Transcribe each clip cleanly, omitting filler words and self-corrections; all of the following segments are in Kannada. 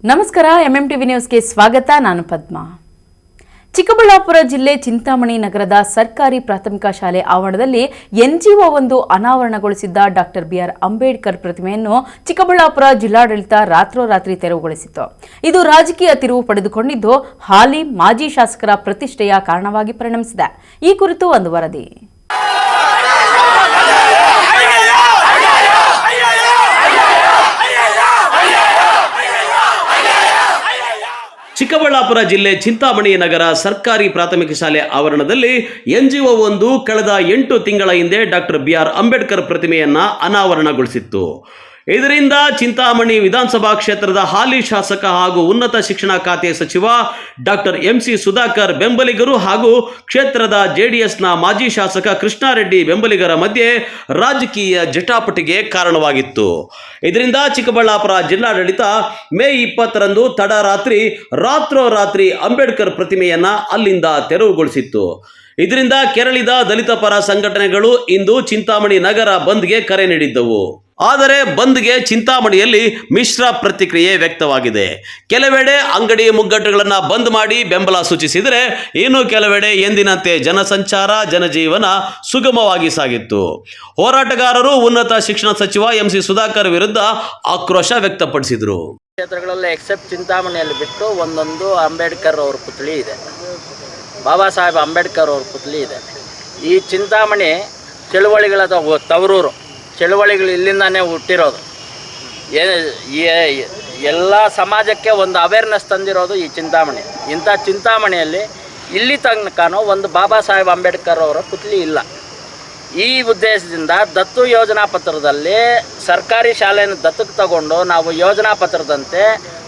ನಮಸ್ಕಾರ ಎಂಎಂಟಿವಿ ನ್ಯೂಸ್ಗೆ ಸ್ವಾಗತ. ನಾನು ಪದ್ಮಾ. ಚಿಕ್ಕಬಳ್ಳಾಪುರ ಜಿಲ್ಲೆ ಚಿಂತಾಮಣಿ ನಗರದ ಸರ್ಕಾರಿ ಪ್ರಾಥಮಿಕ ಶಾಲೆ ಆವರಣದಲ್ಲಿ ಎನ್ಜಿಒ ಒಂದು ಅನಾವರಣಗೊಳಿಸಿದ್ದ ಡಾಕ್ಟರ್ ಬಿಆರ್ ಅಂಬೇಡ್ಕರ್ ಪ್ರತಿಮೆಯನ್ನು ಚಿಕ್ಕಬಳ್ಳಾಪುರ ಜಿಲ್ಲಾಡಳಿತ ರಾತ್ರೋರಾತ್ರಿ ತೆರವುಗೊಳಿಸಿತು. ಇದು ರಾಜಕೀಯ ತಿರುವು ಪಡೆದುಕೊಂಡಿದ್ದು ಹಾಲಿ ಮಾಜಿ ಶಾಸಕರ ಪ್ರತಿಷ್ಠೆಯ ಕಾರಣವಾಗಿ ಪರಿಣಮಿಸಿದೆ. ಈ ಕುರಿತು ಒಂದು ವರದಿ. ಚಿಕ್ಕಬಳ್ಳಾಪುರ ಜಿಲ್ಲೆ ಚಿಂತಾಮಣಿ ನಗರ ಸರ್ಕಾರಿ ಪ್ರಾಥಮಿಕ ಶಾಲೆ ಆವರಣದಲ್ಲಿ ಎನ್ಜಿಒ ಒಂದು ಕಳೆದ 8 ತಿಂಗಳ ಹಿಂದೆ ಡಾಕ್ಟರ್ ಬಿಆರ್ ಅಂಬೇಡ್ಕರ್ ಪ್ರತಿಮೆಯನ್ನ ಅನಾವರಣಗೊಳಿಸಿತ್ತು. ಇದರಿಂದ ಚಿಂತಾಮಣಿ ವಿಧಾನಸಭಾ ಕ್ಷೇತ್ರದ ಹಾಲಿ ಶಾಸಕ ಹಾಗೂ ಉನ್ನತ ಶಿಕ್ಷಣ ಖಾತೆ ಸಚಿವ ಡಾಕ್ಟರ್ ಎಂಸಿ ಸುಧಾಕರ್ ಬೆಂಬಲಿಗರು ಹಾಗೂ ಕ್ಷೇತ್ರದ ಜೆಡಿಎಸ್ನ ಮಾಜಿ ಶಾಸಕ ಕೃಷ್ಣಾರೆಡ್ಡಿ ಬೆಂಬಲಿಗರ ಮಧ್ಯೆ ರಾಜಕೀಯ ಜಟಾಪಟಿಗೆ ಕಾರಣವಾಗಿತ್ತು. ಇದರಿಂದ ಚಿಕ್ಕಬಳ್ಳಾಪುರ ಜಿಲ್ಲಾಡಳಿತ ಮೇ 20ರಂದು ತಡರಾತ್ರಿ ರಾತ್ರೋರಾತ್ರಿ ಅಂಬೇಡ್ಕರ್ ಪ್ರತಿಮೆಯನ್ನ ಅಲ್ಲಿಂದ ತೆರವುಗೊಳಿಸಿತ್ತು. ಇದರಿಂದ ಕೆರಳಿದ ದಲಿತ ಪರ ಸಂಘಟನೆಗಳು ಇಂದು ಚಿಂತಾಮಣಿ ನಗರ ಬಂದ್ಗೆ ಕರೆ ನೀಡಿದ್ದವು. ಆದರೆ ಬಂದ್ಗೆ ಚಿಂತಾಮಣಿಯಲ್ಲಿ ಮಿಶ್ರ ಪ್ರತಿಕ್ರಿಯೆ ವ್ಯಕ್ತವಾಗಿದೆ. ಕೆಲವೆಡೆ ಅಂಗಡಿ ಮುಗ್ಗಟ್ಟುಗಳನ್ನು ಬಂದ್ ಮಾಡಿ ಬೆಂಬಲ ಸೂಚಿಸಿದರೆ, ಇನ್ನು ಕೆಲವೆಡೆ ಎಂದಿನಂತೆ ಜನಸಂಚಾರ ಜನಜೀವನ ಸುಗಮವಾಗಿ ಸಾಗಿತ್ತು. ಹೋರಾಟಗಾರರು ಉನ್ನತ ಶಿಕ್ಷಣ ಸಚಿವ ಎಂಸಿ ಸುಧಾಕರ್ ವಿರುದ್ಧ ಆಕ್ರೋಶ ವ್ಯಕ್ತಪಡಿಸಿದರು. ಕ್ಷೇತ್ರಗಳಲ್ಲಿ ಎಕ್ಸೆಪ್ಟ್ ಚಿಂತಾಮಣಿಯಲ್ಲಿ ಬಿಟ್ಟು ಒಂದೊಂದು ಅಂಬೇಡ್ಕರ್ ಅವ್ರ ಪುತ್ಳಿ ಇದೆ, ಬಾಬಾ ಸಾಹೇಬ್ ಅಂಬೇಡ್ಕರ್ ಅವ್ರ ಪುತ್ಳಿ ಇದೆ. ಈ ಚಿಂತಾಮಣಿ ಚಳುವಳಿಗಳ ತವರೂರು, ಚಳುವಳಿಗಳು ಇಲ್ಲಿಂದಾನೇ ಹುಟ್ಟಿರೋದು. ಎಲ್ಲ ಸಮಾಜಕ್ಕೆ ಒಂದು ಅವೇರ್ನೆಸ್ ತಂದಿರೋದು ಈ ಚಿಂತಾಮಣಿ. ಇಂಥ ಚಿಂತಾಮಣಿಯಲ್ಲಿ ಇಲ್ಲಿ ತನಕನೂ ಒಂದು ಬಾಬಾ ಸಾಹೇಬ್ ಅಂಬೇಡ್ಕರ್ ಅವರ ಪುತ್ಲಿ ಇಲ್ಲ. ಈ ಉದ್ದೇಶದಿಂದ ದತ್ತು ಯೋಜನಾ ಪತ್ರದಲ್ಲಿ ಸರ್ಕಾರಿ ಶಾಲೆಯನ್ನು ದತ್ತಕ್ಕೆ ತಗೊಂಡು ನಾವು ಯೋಜನಾ ಪತ್ರದಂತೆ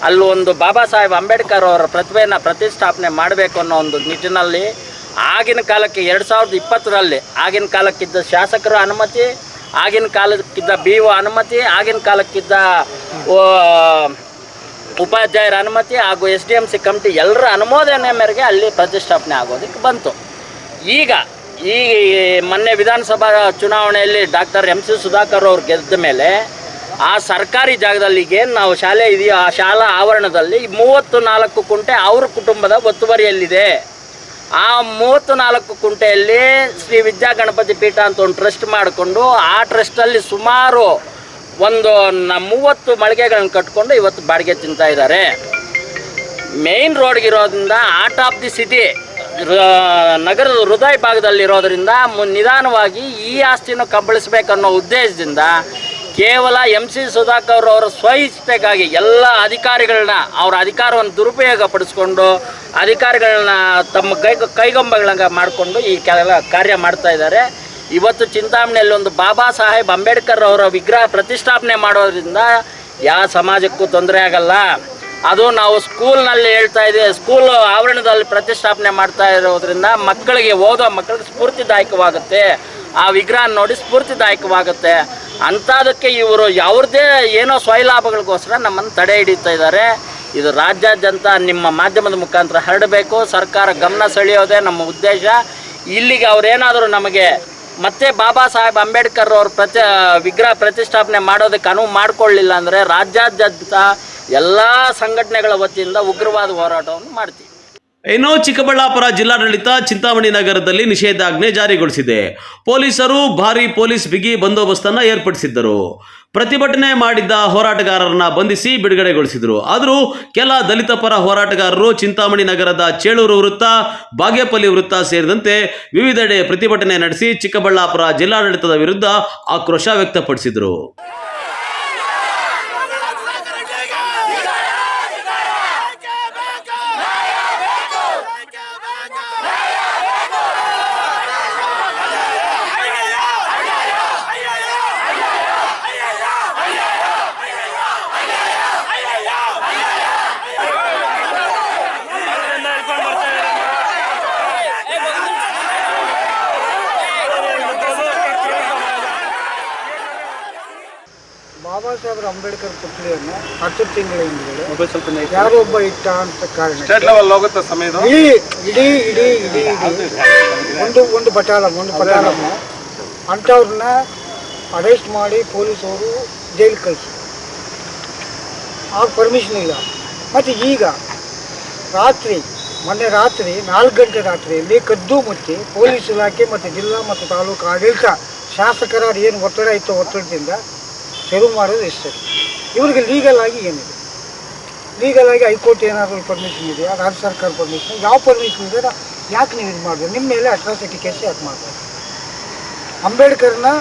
ಅಲ್ಲಿ ಒಂದು ಬಾಬಾ ಸಾಹೇಬ್ ಅಂಬೇಡ್ಕರ್ ಅವರ ಪ್ರತಿಭೆಯನ್ನು ಪ್ರತಿಷ್ಠಾಪನೆ ಮಾಡಬೇಕು ಅನ್ನೋ ಒಂದು ನಿಟ್ಟಿನಲ್ಲಿ ಆಗಿನ ಕಾಲಕ್ಕೆ 2020ರಲ್ಲಿ ಆಗಿನ ಕಾಲಕ್ಕಿದ್ದ ಶಾಸಕರ ಅನುಮತಿ, ಆಗಿನ ಕಾಲಕ್ಕಿದ್ದ BO ಅನುಮತಿ, ಆಗಿನ ಕಾಲಕ್ಕಿದ್ದ ಉಪಾಧ್ಯಾಯರ ಅನುಮತಿ ಹಾಗೂ SDMC ಕಮಿಟಿ ಎಲ್ಲರ ಅನುಮೋದನೆ ಮೇರೆಗೆ ಅಲ್ಲಿ ಪ್ರತಿಷ್ಠಾಪನೆ ಆಗೋದಕ್ಕೆ ಬಂತು. ಈಗ ಈ ಮೊನ್ನೆ ವಿಧಾನಸಭಾ ಚುನಾವಣೆಯಲ್ಲಿ ಡಾಕ್ಟರ್ ಎಂಸಿ ಸುಧಾಕರ್ ಅವರು ಗೆದ್ದ ಮೇಲೆ ಆ ಸರ್ಕಾರಿ ಜಾಗದಲ್ಲಿ ಏನು ನಾವು ಶಾಲೆ ಇದೆಯೋ ಆ ಶಾಲಾ ಆವರಣದಲ್ಲಿ 34 ಕುಂಟೆ ಅವ್ರ ಕುಟುಂಬದ ಒತ್ತುವರಿಯಲ್ಲಿದೆ. ಆ 34 ಕುಂಟೆಯಲ್ಲಿ ಶ್ರೀ ವಿದ್ಯಾ ಗಣಪತಿ ಪೀಠ ಅಂತ ಒಂದು ಟ್ರಸ್ಟ್ ಮಾಡಿಕೊಂಡು ಆ ಟ್ರಸ್ಟಲ್ಲಿ ಸುಮಾರು ಒಂದು 30 ಮಳಿಗೆಗಳನ್ನು ಕಟ್ಕೊಂಡು ಇವತ್ತು ಬಾಡಿಗೆ ತಿಂತಾ ಇದ್ದಾರೆ. ಮೇನ್ ರೋಡ್ಗಿರೋದ್ರಿಂದ ಆರ್ಟ್ ಆಫ್ ದಿ ಸಿಟಿ ನಗರದ ಹೃದಯ ಭಾಗದಲ್ಲಿರೋದ್ರಿಂದ ನಿಧಾನವಾಗಿ ಈ ಆಸ್ತಿನ ಕಬಳಿಸ್ಬೇಕನ್ನೋ ಉದ್ದೇಶದಿಂದ ಕೇವಲ ಎಂಸಿ ಸುಧಾಕರ್ ಅವರ ಸ್ವಇಚ್ಛೆಗಾಗಿ ಎಲ್ಲ ಅಧಿಕಾರಿಗಳನ್ನ ಅವರ ಅಧಿಕಾರವನ್ನು ದುರುಪಯೋಗ ಪಡಿಸ್ಕೊಂಡು ಅಧಿಕಾರಿಗಳನ್ನ ತಮ್ಮ ಕೈಗೊಂಬೆಗಳಂಗ ಮಾಡಿಕೊಂಡು ಈ ಕಾರ್ಯ ಮಾಡ್ತಾ ಇದ್ದಾರೆ. ಇವತ್ತು ಚಿಂತಾಮಣಿಯಲ್ಲಿ ಒಂದು ಬಾಬಾ ಸಾಹೇಬ್ ಅಂಬೇಡ್ಕರ್ ಅವರ ವಿಗ್ರಹ ಪ್ರತಿಷ್ಠಾಪನೆ ಮಾಡೋದ್ರಿಂದ ಯಾವ ಸಮಾಜಕ್ಕೂ ತೊಂದರೆ ಆಗಲ್ಲ. ಅದು ನಾವು ಸ್ಕೂಲ್ನಲ್ಲಿ ಹೇಳ್ತಾ ಇದ್ದೀವಿ, ಸ್ಕೂಲ್ ಆವರಣದಲ್ಲಿ ಪ್ರತಿಷ್ಠಾಪನೆ ಮಾಡ್ತಾ ಇರೋದ್ರಿಂದ ಮಕ್ಕಳಿಗೆ ಓದೋ ಮಕ್ಕಳಿಗೆ ಸ್ಫೂರ್ತಿದಾಯಕವಾಗುತ್ತೆ. ಆ ವಿಗ್ರಹ ನೋಡಿ ಸ್ಫೂರ್ತಿದಾಯಕವಾಗುತ್ತೆ. ಅಂಥದಕ್ಕೆ ಇವರು ಯಾವುದೇ ಏನೋ ಸ್ವಯಲಾಭಗಳಿಗೋಸ್ಕರ ನಮ್ಮನ್ನು ತಡೆ ಹಿಡಿತಾ ಇದ್ದಾರೆ. ಇದು ರಾಜ್ಯಾದ್ಯಂತ ನಿಮ್ಮ ಮಾಧ್ಯಮದ ಮುಖಾಂತರ ಹರಡಬೇಕು, ಸರ್ಕಾರ ಗಮನ ಸೆಳೆಯೋದೇ ನಮ್ಮ ಉದ್ದೇಶ. ಇಲ್ಲಿಗೆ ಅವರೇನಾದರೂ ನಮಗೆ ಮತ್ತೆ ಬಾಬಾ ಸಾಹೇಬ್ ಅಂಬೇಡ್ಕರ್ ಅವ್ರ ವಿಗ್ರಹ ಪ್ರತಿಷ್ಠಾಪನೆ ಮಾಡೋದಕ್ಕೆ ಅನುವು ಮಾಡಿಕೊಳ್ಳಿಲ್ಲ ಅಂದರೆ ರಾಜ್ಯಾದ್ಯಂತ ಎಲ್ಲ ಸಂಘಟನೆಗಳ ವತಿಯಿಂದ ಉಗ್ರವಾದ ಹೋರಾಟವನ್ನು ಮಾಡ್ತೀವಿ. ಇನ್ನು ಚಿಕ್ಕಬಳ್ಳಾಪುರ ಜಿಲ್ಲಾಡಳಿತ ಚಿಂತಾಮಣಿ ನಗರದಲ್ಲಿ ನಿಷೇಧಾಜ್ಞೆ ಜಾರಿಗೊಳಿಸಿದೆ. ಪೊಲೀಸರು ಭಾರಿ ಪೊಲೀಸ್ ಬಿಗಿ ಬಂದೋಬಸ್ತನ್ನು ಏರ್ಪಡಿಸಿದ್ದರು. ಪ್ರತಿಭಟನೆ ಮಾಡಿದ್ದ ಹೋರಾಟಗಾರರನ್ನ ಬಂಧಿಸಿ ಬಿಡುಗಡೆಗೊಳಿಸಿದರು. ಆದರೂ ಕೆಲ ದಲಿತ ಪರ ಹೋರಾಟಗಾರರು ಚಿಂತಾಮಣಿ ನಗರದ ಚೇಳೂರು ವೃತ್ತ, ಬಾಗೇಪಲ್ಲಿ ವೃತ್ತ ಸೇರಿದಂತೆ ವಿವಿಧೆಡೆ ಪ್ರತಿಭಟನೆ ನಡೆಸಿ ಚಿಕ್ಕಬಳ್ಳಾಪುರ ಜಿಲ್ಲಾಡಳಿತದ ವಿರುದ್ಧ ಆಕ್ರೋಶ ವ್ಯಕ್ತಪಡಿಸಿದರು. ಬಾಬಾ ಸಾಹೇಬ್ ಅಂಬೇಡ್ಕರ್ ಪುತ್ಳಿಯನ್ನು 10 ತಿಂಗಳ ಹಿಂದೆ ಯಾರೋ ಒಬ್ಬ ಇಟ್ಟ ಅಂತ ಕಾರಣ ಇಡೀ ಒಂದು ಪಟಾಳಂ ಅಂಥವ್ರನ್ನ ಅರೆಸ್ಟ್ ಮಾಡಿ ಪೊಲೀಸವರು ಜೈಲಿಗೆ ಕಳಿಸಿ. ಆಗ ಪರ್ಮಿಷನ್ ಇಲ್ಲ. ಮತ್ತು ಈಗ ಮೊನ್ನೆ ರಾತ್ರಿ 4 ಗಂಟೆ ರಾತ್ರಿಯಲ್ಲಿ ಕದ್ದು ಮುಚ್ಚಿ ಪೊಲೀಸ್ ಇಲಾಖೆ ಮತ್ತು ಜಿಲ್ಲಾ ಮತ್ತು ತಾಲೂಕು ಆಡಳಿತ ಶಾಸಕರ ಏನು ಒತ್ತಡ ಇತ್ತು ಒತ್ತಡದಿಂದ ತೆರವು ಮಾಡೋದು ಇಷ್ಟೇ. ಇವರಿಗೆ ಲೀಗಲ್ ಆಗಿ ಏನಿದೆ? ಲೀಗಲ್ ಆಗಿ ಹೈಕೋರ್ಟ್ ಏನಾದರೂ ಪರ್ಮಿಷನ್ ಇದೆಯಾ? ರಾಜ್ಯ ಸರ್ಕಾರ ಪರ್ಮಿಷನ್? ಯಾವ ಪರ್ಮಿಷನ್ ಇದೆ? ಯಾಕೆ ನೀವು ಇದು ಮಾಡಬೇಕು? ನಿಮ್ಮ ಮೇಲೆ ಅಟ್ರಾಸಿಟಿ ಕೇಸ್ ಯಾಕೆ ಮಾಡಬೇಕು? ಅಂಬೇಡ್ಕರ್ನ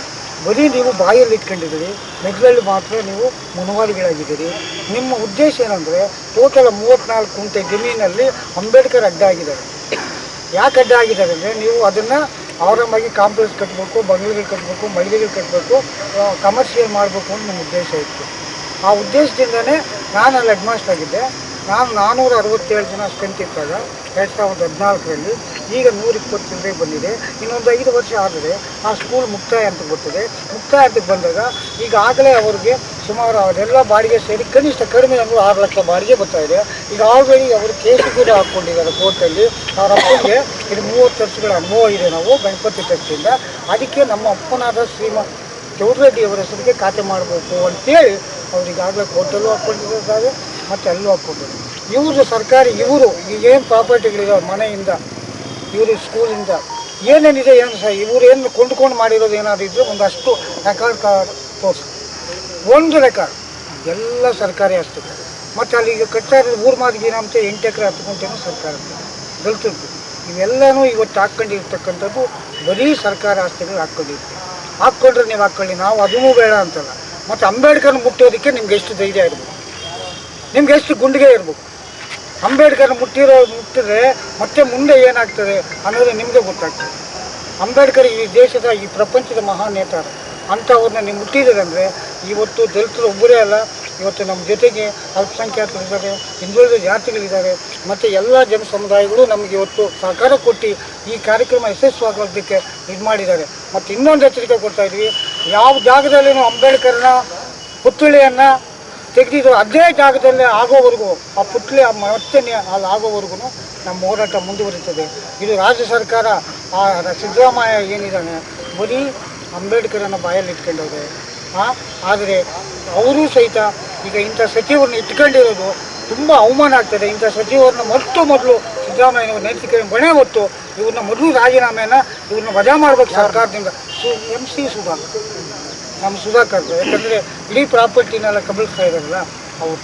ಬರೀ ನೀವು ಬಾಯಲ್ಲಿ ಇಟ್ಕೊಂಡಿದ್ದೀರಿ, ಮೆದುಳಲ್ಲಿ ಮಾತ್ರ ನೀವು ಮುನವಾದಿಗಳಾಗಿದ್ದೀರಿ. ನಿಮ್ಮ ಉದ್ದೇಶ ಏನಂದರೆ ಟೋಟಲ್ 34 ಗುಂಟೆ ಜಮೀನಲ್ಲಿ ಅಂಬೇಡ್ಕರ್ ಅಡ್ಡ ಆಗಿದ್ದಾರೆ. ಯಾಕೆ ಅಡ್ಡ ಆಗಿದ್ದಾರೆ ಅಂದರೆ ನೀವು ಅದನ್ನು ಆರಾಮಾಗಿ ಕಾಂಪ್ಲೆಕ್ಸ್ ಕಟ್ಟಬೇಕು, ಬಂಗ್ಲೆಗಳು ಕಟ್ಟಬೇಕು, ಮಹಿಳೆಗಳು ಕಟ್ಟಬೇಕು, ಕಮರ್ಷಿಯಲ್ ಮಾಡಬೇಕು ಅಂತ ನಿಮ್ಮ ಉದ್ದೇಶ ಇತ್ತು. ಆ ಉದ್ದೇಶದಿಂದನೇ ನಾನು ಅಲ್ಲಿ ಹೆಡ್ ಮಾಸ್ಟರ್ ಆಗಿದ್ದೆ. ನಾನು 467 ಜನ ಸ್ಟ್ರೆಂತ್ ಇದ್ದಾಗ 2014ರಲ್ಲಿ, ಈಗ 120 ಬಂದಿದೆ. ಇನ್ನೊಂದು 5 ವರ್ಷ ಆದರೆ ಆ ಸ್ಕೂಲ್ ಮುಕ್ತಾಯ ಅಂತ ಬರ್ತದೆ. ಮುಕ್ತಾಯ ಅಂತಕ್ಕೆ ಬಂದಾಗ ಈಗಾಗಲೇ ಅವ್ರಿಗೆ ಸುಮಾರು ಅವರೆಲ್ಲ ಬಾಡಿಗೆ ಸೇರಿ ಕನಿಷ್ಠ ಕಡಿಮೆ ಅಂದರೆ 6 ಲಕ್ಷ ಬಾಡಿಗೆ ಬರ್ತಾ ಇದೆ. ಈಗ ಆಲ್ರೆಡಿ ಅವರು ಕೇಸು ಕೂಡ ಹಾಕ್ಕೊಂಡಿದ್ದಾರೆ ಕೋರ್ಟಲ್ಲಿ. ಅವ್ರ ಅಪ್ಪನಿಗೆ ಇದು 30 ವರ್ಷಗಳ ಅನುಭವ ಇದೆ ನಾವು ಗಣಪತಿ ಟ್ರಸ್ಟಿಂದ. ಅದಕ್ಕೆ ನಮ್ಮ ಅಪ್ಪನಾದ ಶ್ರೀಮಂತ ಚೌಧರಿ ಅವರ ಹೆಸರಿಗೆ ಖಾತೆ ಮಾಡಬೇಕು ಅಂತೇಳಿ ಅವರಿಗಾಗಲೇ ಕೋರ್ಟಲ್ಲೂ ಹಾಕ್ಕೊಂಡಿದ್ದಾರೆ ಮತ್ತು ಅಲ್ಲೂ ಹಾಕ್ಕೊಂಡಿದ್ದಾರೆ. ಇವರು ಸರ್ಕಾರಿ ಇವರು ಈಗೇನು ಪ್ರಾಪರ್ಟಿಗಳಿದೆ ಮನೆಯಿಂದ, ಇವರು ಸ್ಕೂಲಿಂದ ಏನೇನಿದೆ ಏನು ಸಹ ಇವರು ಏನು ಕೊಂಡ್ಕೊಂಡು ಮಾಡಿರೋದು ಏನಾದರೂ ಇದ್ದರೆ ಒಂದಷ್ಟು ರೆಕಾರ್ಡ್ ತೋರಿಸಿ, ಒಂದು ರೆಕಾರ್ಡ್ ಎಲ್ಲ ಸರ್ಕಾರಿ ಆಸ್ತಿ. ಮತ್ತು ಅಲ್ಲಿ ಈಗ ಕಟ್ತಾ ಇರೋದು ಊರು ಮಾದಿಗೆ ಅಂತ 8 ಎಕರೆ 10 ಗುಂಟೆನೂ ಸರ್ಕಾರ ದಲಿತದ್ದು. ಇವೆಲ್ಲನೂ ಇವತ್ತು ಹಾಕ್ಕೊಂಡಿರ್ತಕ್ಕಂಥದ್ದು ಬರೀ ಸರ್ಕಾರ ಆಸ್ತಿಗಳು ಹಾಕ್ಕೊಂಡ್ರೆ ನೀವು ಹಾಕ್ಕೊಳ್ಳಿ, ನಾವು ಅದನ್ನೂ ಬೇಡ ಅಂತಲ್ಲ. ಮತ್ತು ಅಂಬೇಡ್ಕರ್ನ ಮುಟ್ಟೋದಕ್ಕೆ ನಿಮ್ಗೆ ಎಷ್ಟು ಧೈರ್ಯ ಇರ್ಬೇಕು, ನಿಮ್ಗೆ ಎಷ್ಟು ಗುಂಡಿಗೆ ಇರ್ಬೇಕು. ಅಂಬೇಡ್ಕರ್ನ ಮುಟ್ಟಿದ್ರೆ ಮತ್ತೆ ಮುಂದೆ ಏನಾಗ್ತದೆ ಅನ್ನೋದು ನಿಮಗೆ ಗೊತ್ತಾಗ್ತದೆ. ಅಂಬೇಡ್ಕರ್ ಈ ದೇಶದ ಈ ಪ್ರಪಂಚದ ಮಹಾನ್ ನೇತಾರ ಅಂಥವ್ರನ್ನ ನೀವು ಮುಟ್ಟಿದ್ದೀರಂದರೆ ಇವತ್ತು ದಲಿತರು ಒಬ್ಬರೇ ಅಲ್ಲ, ಇವತ್ತು ನಮ್ಮ ಜೊತೆಗೆ ಅಲ್ಪಸಂಖ್ಯಾತರಿದ್ದಾರೆ, ಹಿಂದುಳಿದ ಜಾತಿಗಳಿದ್ದಾರೆ, ಮತ್ತು ಎಲ್ಲ ಜನ ಸಮುದಾಯಗಳು ನಮಗೆ ಇವತ್ತು ಸಹಕಾರ ಕೊಟ್ಟು ಈ ಕಾರ್ಯಕ್ರಮ ಯಶಸ್ವಿಯಾಗೋದಕ್ಕೆ ಇದು ಮಾಡಿದ್ದಾರೆ. ಮತ್ತು ಇನ್ನೊಂದು ಎಚ್ಚರಿಕೆ ಕೊಡ್ತಾಯಿದ್ವಿ, ಯಾವ ಜಾಗದಲ್ಲಿ ನಾವು ಅಂಬೇಡ್ಕರ್ನ ಪುತ್ಥಳಿಯನ್ನು ತೆಗೆದಿದ್ರು ಅದೇ ಜಾಗದಲ್ಲಿ ಆಗೋವರೆಗೂ ಆ ಪುತ್ಥಳಿ ಮತ್ತೆ ಅಲ್ಲಿ ಆಗೋವರೆಗೂ ನಮ್ಮ ಹೋರಾಟ ಮುಂದುವರಿತದೆ. ಇದು ರಾಜ್ಯ ಸರ್ಕಾರ ಸಿದ್ದರಾಮಯ್ಯ ಏನಿದ್ದಾನೆ ಬರೀ ಅಂಬೇಡ್ಕರನ್ನು ಬಾಯಲ್ಲಿ ಇಟ್ಕೊಂಡವ್ರೆ. ಆದರೆ ಅವರೂ ಸಹಿತ ಈಗ ಇಂಥ ಸಚಿವರನ್ನ ಇಟ್ಕೊಂಡಿರೋದು ತುಂಬ ಅವಮಾನ ಆಗ್ತದೆ. ಇಂಥ ಸಚಿವರನ್ನ ಮೊದಲು ಸಿದ್ದರಾಮಯ್ಯನವರು ನೈತಿಕ ಹೊಣೆ ಹೊತ್ತು ಇವ್ರನ್ನ ಮೊದಲು ರಾಜೀನಾಮೆಯನ್ನು ಇವ್ರನ್ನ ವಜಾ ಮಾಡಬೇಕು ಸರ್ಕಾರದಿಂದ. MC ಸುಧಾಕರ್, ನಮ್ಮ ಸುಧಾಕರ್, ಯಾಕಂದರೆ ಇಡೀ ಪ್ರಾಪರ್ಟಿನೆಲ್ಲ ಕಬಳಿಸ್ತಾ ಇದ್ದಾರಲ್ಲ ಅವರು.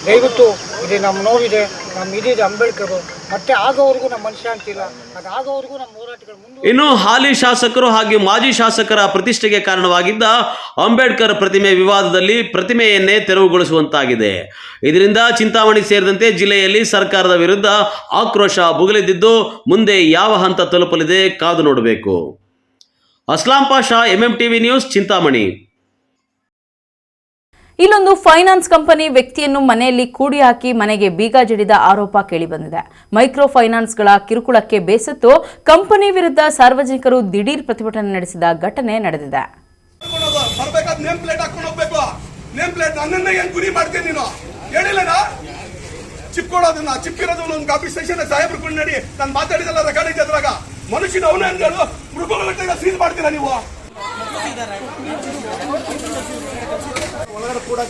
ದಯವಿಟ್ಟು ಇದೆ, ನಮ್ಮ ನೋವಿದೆ, ನಮ್ಮ ಇದಿದೆ ಅಂಬೇಡ್ಕರು ಮತ್ತೆ ಆಗೋವರೆಗೂ ನಮ್ಮ ಮನಃಶಾಂತಿ ಇಲ್ಲ. ಅದು ಆಗೋವರೆಗೂ ನಮ್ಮ ಹೋರಾಟಗಳು ಮುಂದೆ. ಇನ್ನು ಹಾಲಿ ಶಾಸಕರು ಹಾಗೆ ಮಾಜಿ ಶಾಸಕರ ಪ್ರತಿಷ್ಠೆಗೆ ಕಾರಣವಾಗಿದ್ದ ಅಂಬೇಡ್ಕರ್ ಪ್ರತಿಮೆ ವಿವಾದದಲ್ಲಿ ಪ್ರತಿಮೆಯನ್ನೇ ತೆರವುಗೊಳಿಸುವಂತಾಗಿದೆ. ಇದರಿಂದ ಚಿಂತಾಮಣಿ ಸೇರಿದಂತೆ ಜಿಲ್ಲೆಯಲ್ಲಿ ಸರ್ಕಾರದ ವಿರುದ್ಧ ಆಕ್ರೋಶ ಭುಗಿಲೆದ್ದಿದ್ದು ಮುಂದೆ ಯಾವ ಹಂತ ತಲುಪಲಿದೆ ಕಾದು ನೋಡಬೇಕು. Aslam Pasha, MMTV news, Chintamani. ಇಲ್ಲೊಂದು ಫೈನಾನ್ಸ್ ಕಂಪನಿ ವ್ಯಕ್ತಿಯನ್ನು ಮನೆಯಲ್ಲಿ ಕೂಡಿ ಹಾಕಿ ಮನೆಗೆ ಬೀಗ ಜಡಿದ ಆರೋಪ ಕೇಳಿಬಂದಿದೆ. ಮೈಕ್ರೋ ಫೈನಾನ್ಸ್ಗಳ ಕಿರುಕುಳಕ್ಕೆ ಬೇಸತ್ತು ಕಂಪನಿ ವಿರುದ್ಧ ಸಾರ್ವಜನಿಕರು ದಿಢೀರ್ ಪ್ರತಿಭಟನೆ ನಡೆಸಿದ ಘಟನೆ ನಡೆದಿದೆ. ಮನುಷ್ಯನ ಅವನಂಗಳು ಮೃಗಗಳ ಸೀಲ್ ಮಾಡ್ತೀರಾ ನೀವು? ಒಳಗಡೆ ಕೂಡ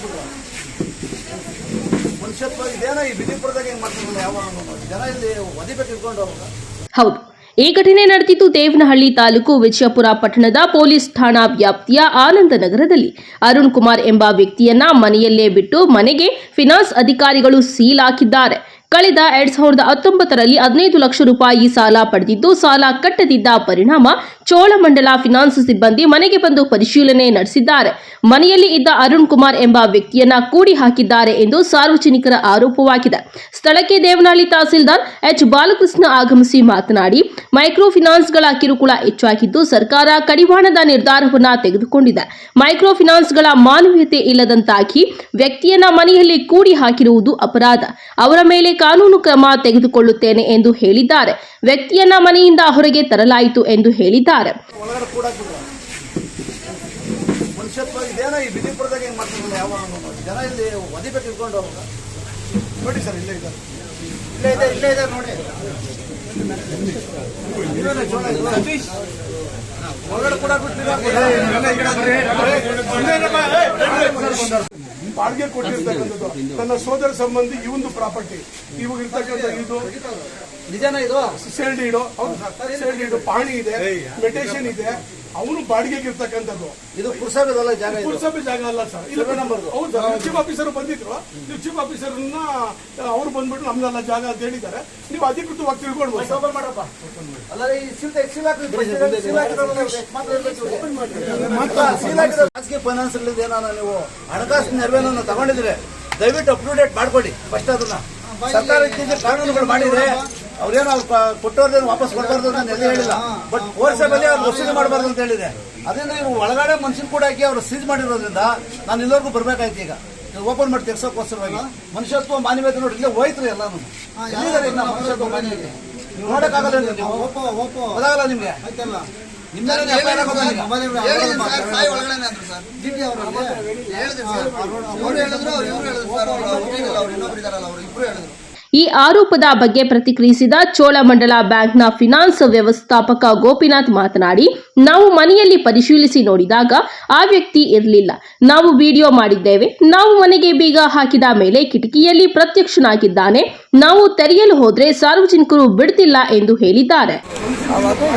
ಮನುಷ್ಯತ್ವ ಇದೇನೋ ಈ ವಿಜಯಪುರದಾಗ ಏನ್ ಮಾಡ್ತಿರಲ್ಲ, ಯಾವ ಜನ ಇಲ್ಲಿ ಒದಿಬೇಕು ಇಟ್ಕೊಂಡು. ಹೌದು, ಈ ಘಟನೆ ನಡೆದಿದ್ದು ದೇವನಹಳ್ಳಿ ತಾಲೂಕು ವಿಜಯಪುರ ಪಟ್ಟಣದ ಪೊಲೀಸ್ ಠಾಣಾ ವ್ಯಾಪ್ತಿಯ ಆನಂದನಗರದಲ್ಲಿ. ಅರುಣ್ ಕುಮಾರ್ ಎಂಬ ವ್ಯಕ್ತಿಯನ್ನ ಮನೆಯಲ್ಲೇ ಬಿಟ್ಟು ಮನೆಗೆ ಫಿನಾನ್ಸ್ ಅಧಿಕಾರಿಗಳು ಸೀಲ್ ಹಾಕಿದ್ದಾರೆ. ಕಳೆದ 2019ರಲ್ಲಿ 15 ಲಕ್ಷ ರೂಪಾಯಿ ಸಾಲ ಪಡೆದಿದ್ದು, ಸಾಲ ಕಟ್ಟದಿದ್ದ ಪರಿಣಾಮ ಚೋಳಮಂಡಲ ಫಿನಾನ್ಸ್ ಸಿಬ್ಬಂದಿ ಮನೆಗೆ ಬಂದು ಪರಿಶೀಲನೆ ನಡೆಸಿದ್ದಾರೆ. ಮನೆಯಲ್ಲಿ ಇದ್ದ ಅರುಣ್ ಕುಮಾರ್ ಎಂಬ ವ್ಯಕ್ತಿಯನ್ನ ಕೂಡಿ ಹಾಕಿದ್ದಾರೆ ಎಂದು ಸಾರ್ವಜನಿಕರ ಆರೋಪವಾಗಿದೆ. ಸ್ಥಳಕ್ಕೆ ದೇವನಹಳ್ಳಿ ತಹಸೀಲ್ದಾರ್ H. ಬಾಲಕೃಷ್ಣ ಆಗಮಿಸಿ ಮಾತನಾಡಿ, ಮೈಕ್ರೋ ಫಿನಾನ್ಸ್ಗಳ ಕಿರುಕುಳ ಹೆಚ್ಚಾಗಿದ್ದು ಸರ್ಕಾರ ಕಡಿವಾಣದ ನಿರ್ಧಾರವನ್ನ ತೆಗೆದುಕೊಂಡಿದೆ. ಮೈಕ್ರೋ ಫಿನಾನ್ಸ್ಗಳ ಮಾನವೀಯತೆ ಇಲ್ಲದಂತಾಗಿ ವ್ಯಕ್ತಿಯನ್ನ ಮನೆಯಲ್ಲಿ ಕೂಡಿ ಹಾಕಿರುವುದು ಅಪರಾಧ. ಅವರ ಮೇಲೆ ಕಾನೂನು ಕ್ರಮ ತೆಗೆದುಕೊಳ್ಳುತ್ತೇನೆ ಎಂದು ಹೇಳಿದ್ದಾರೆ. ವ್ಯಕ್ತಿಯನ್ನ ಮನೆಯಿಂದ ಹೊರಗೆ ತರಲಾಯಿತು ಎಂದು ಹೇಳಿದ್ದಾರೆ. ಮನುಷ್ಯತ್ವ ಇದೇನೋ ಈ ವಿಜಯಪುರದಾಗ ಏನ್ ಮಾಡ್ತಿರಲ್ಲ, ಯಾವ ಜನ ಇಲ್ಲಿ ಒದಿಬೇಕು ಇಟ್ಕೊಂಡು. ನೋಡಿ ಸರ್, ಇಲ್ಲೇ ಇದೆ ನೋಡಿ. ಒಳಗಡೆ ಕೂಡ ಬಾಡಿಗೆ ಕೊಟ್ಟಿರ್ತಕ್ಕಂಥದ್ದು ನನ್ನ ಸೋದರ ಸಂಬಂಧಿ ಇವಂದು ಪ್ರಾಪರ್ಟಿ. ಇವಾಗ ಇರ್ತಕ್ಕಂಥ ಇದು ನಿಜಾನ ಇದು ಸೇಲ್ಡ್ ಇಡು, ಸೇಲ್ಡ್ ಇಡು ಪಾಣಿ ಇದೆ, ಮೆಟೇಷನ್ ಇದೆ, ಅವನು ಬಾಡಿಗೆಗೆ ಇರ್ತಕ್ಕಂಥದ್ದು. ಇದು ಪುರಸಭೆದಲ್ಲ ಜಾಗ, ಪುರಸಭೆ ಜಾಗ ಅಲ್ಲ ಸರ್. ಹೌದು ಸರ್, ಚೀಫ್ ಆಫೀಸರ್ ಬಂದಿದ್ರು. ನೀವು ಚೀಫ್ ಆಫೀಸರ್ನ ಅವ್ರು ಬಂದ್ಬಿಟ್ಟು ನಮ್ದೆಲ್ಲ ಜಾಗ ಅಂತ ಹೇಳಿದ್ದಾರೆ. ನೀವು ಅಧಿಕೃತವಾಗಿ ತಿಳ್ಕೊಳ್ಬೋದು. ಮಾಡಪ್ಪ ಅಲ್ಲ, ಖಾಸಗಿ ಫೈನಾನ್ಸ್ ಏನಾನ ನೀವು ಹಣಕಾಸು ನೆರವೇನನ್ನು ತಗೊಂಡಿದ್ರೆ ದಯವಿಟ್ಟು ಅಪ್ ಟು ಡೇಟ್ ಮಾಡ್ಕೊಡಿ. ಫಸ್ಟ್ ಅದನ್ನ ಸರ್ಕಾರ ಇತ್ತೀಚೆಗೆ ಕಾನೂನುಗಳು ಮಾಡಿದ್ರೆ ಅವ್ರೇನು ಕೊಟ್ಟವ್ರದೇನು ವಾಪಸ್ ಕೊಡಬಾರ್ದು ಅಂತ ನಾನು ಎಲ್ಲಿ ಹೇಳಿಲ್ಲ. ಬಟ್ ಪುರಸಭೆಯಲ್ಲಿ ಅವ್ರು ವಸೂಲಿ ಮಾಡಬಾರ್ದು ಅಂತ ಹೇಳಿದೆ. ಅದರಿಂದ ಇವರು ಒಳಗಡೆ ಮನುಷ್ಯನ್ ಕೂಡ ಹಾಕಿ ಅವರು ಸೀಜ್ ಮಾಡಿರೋದ್ರಿಂದ ನಾನು ಇಲ್ಲವರೆಗೂ ಬರ್ಬೇಕಾಯ್ತು. ಈಗ ಓಪನ್ ಮಾಡಿ ತೆಗ್ಸೋಕೋಸ್ಕರವಾಗಿ ಮನುಷ್ಯತ್ವ ಮಾನವೀಯತೆ ನೋಡಿ ಇಲ್ಲೇ ಹೋಯ್ತು ಎಲ್ಲಾನು. ಮನುಷ್ಯತ್ವ ಮಾನವೀಯತೆ ನೋಡಕ್ಕಾಗಲ್ಲ, ಗೊತ್ತಾಗಲ್ಲ ನಿಮ್ಗೆ. ಈ ಆರೋಪದ ಬಗ್ಗೆ ಪ್ರತಿಕ್ರಿಯಿಸಿದ ಚೋಳಮಂಡಲ ಬ್ಯಾಂಕ್ನ ಫಿನಾನ್ಸ್ ವ್ಯವಸ್ಥಾಪಕ ಗೋಪಿನಾಥ್ ಮಾತನಾಡಿ, ನಾವು ಮನೆಯಲ್ಲಿ ಪರಿಶೀಲಿಸಿ ನೋಡಿದಾಗ ಆ ವ್ಯಕ್ತಿ ಇರಲಿಲ್ಲ. ನಾವು ವಿಡಿಯೋ ಮಾಡಿದ್ದೇವೆ. ನಾವು ಮನೆಗೆ ಬೀಗ ಹಾಕಿದ ಮೇಲೆ ಕಿಟಕಿಯಲ್ಲಿ ಪ್ರತ್ಯಕ್ಷನಾಗಿದ್ದಾನೆ. ನಾವು ತೆರೆಯಲು ಹೋದ್ರೆ ಸಾರ್ವಜನಿಕರು ಬಿಡ್ತಿಲ್ಲ ಎಂದು ಹೇಳಿದ್ದಾರೆ.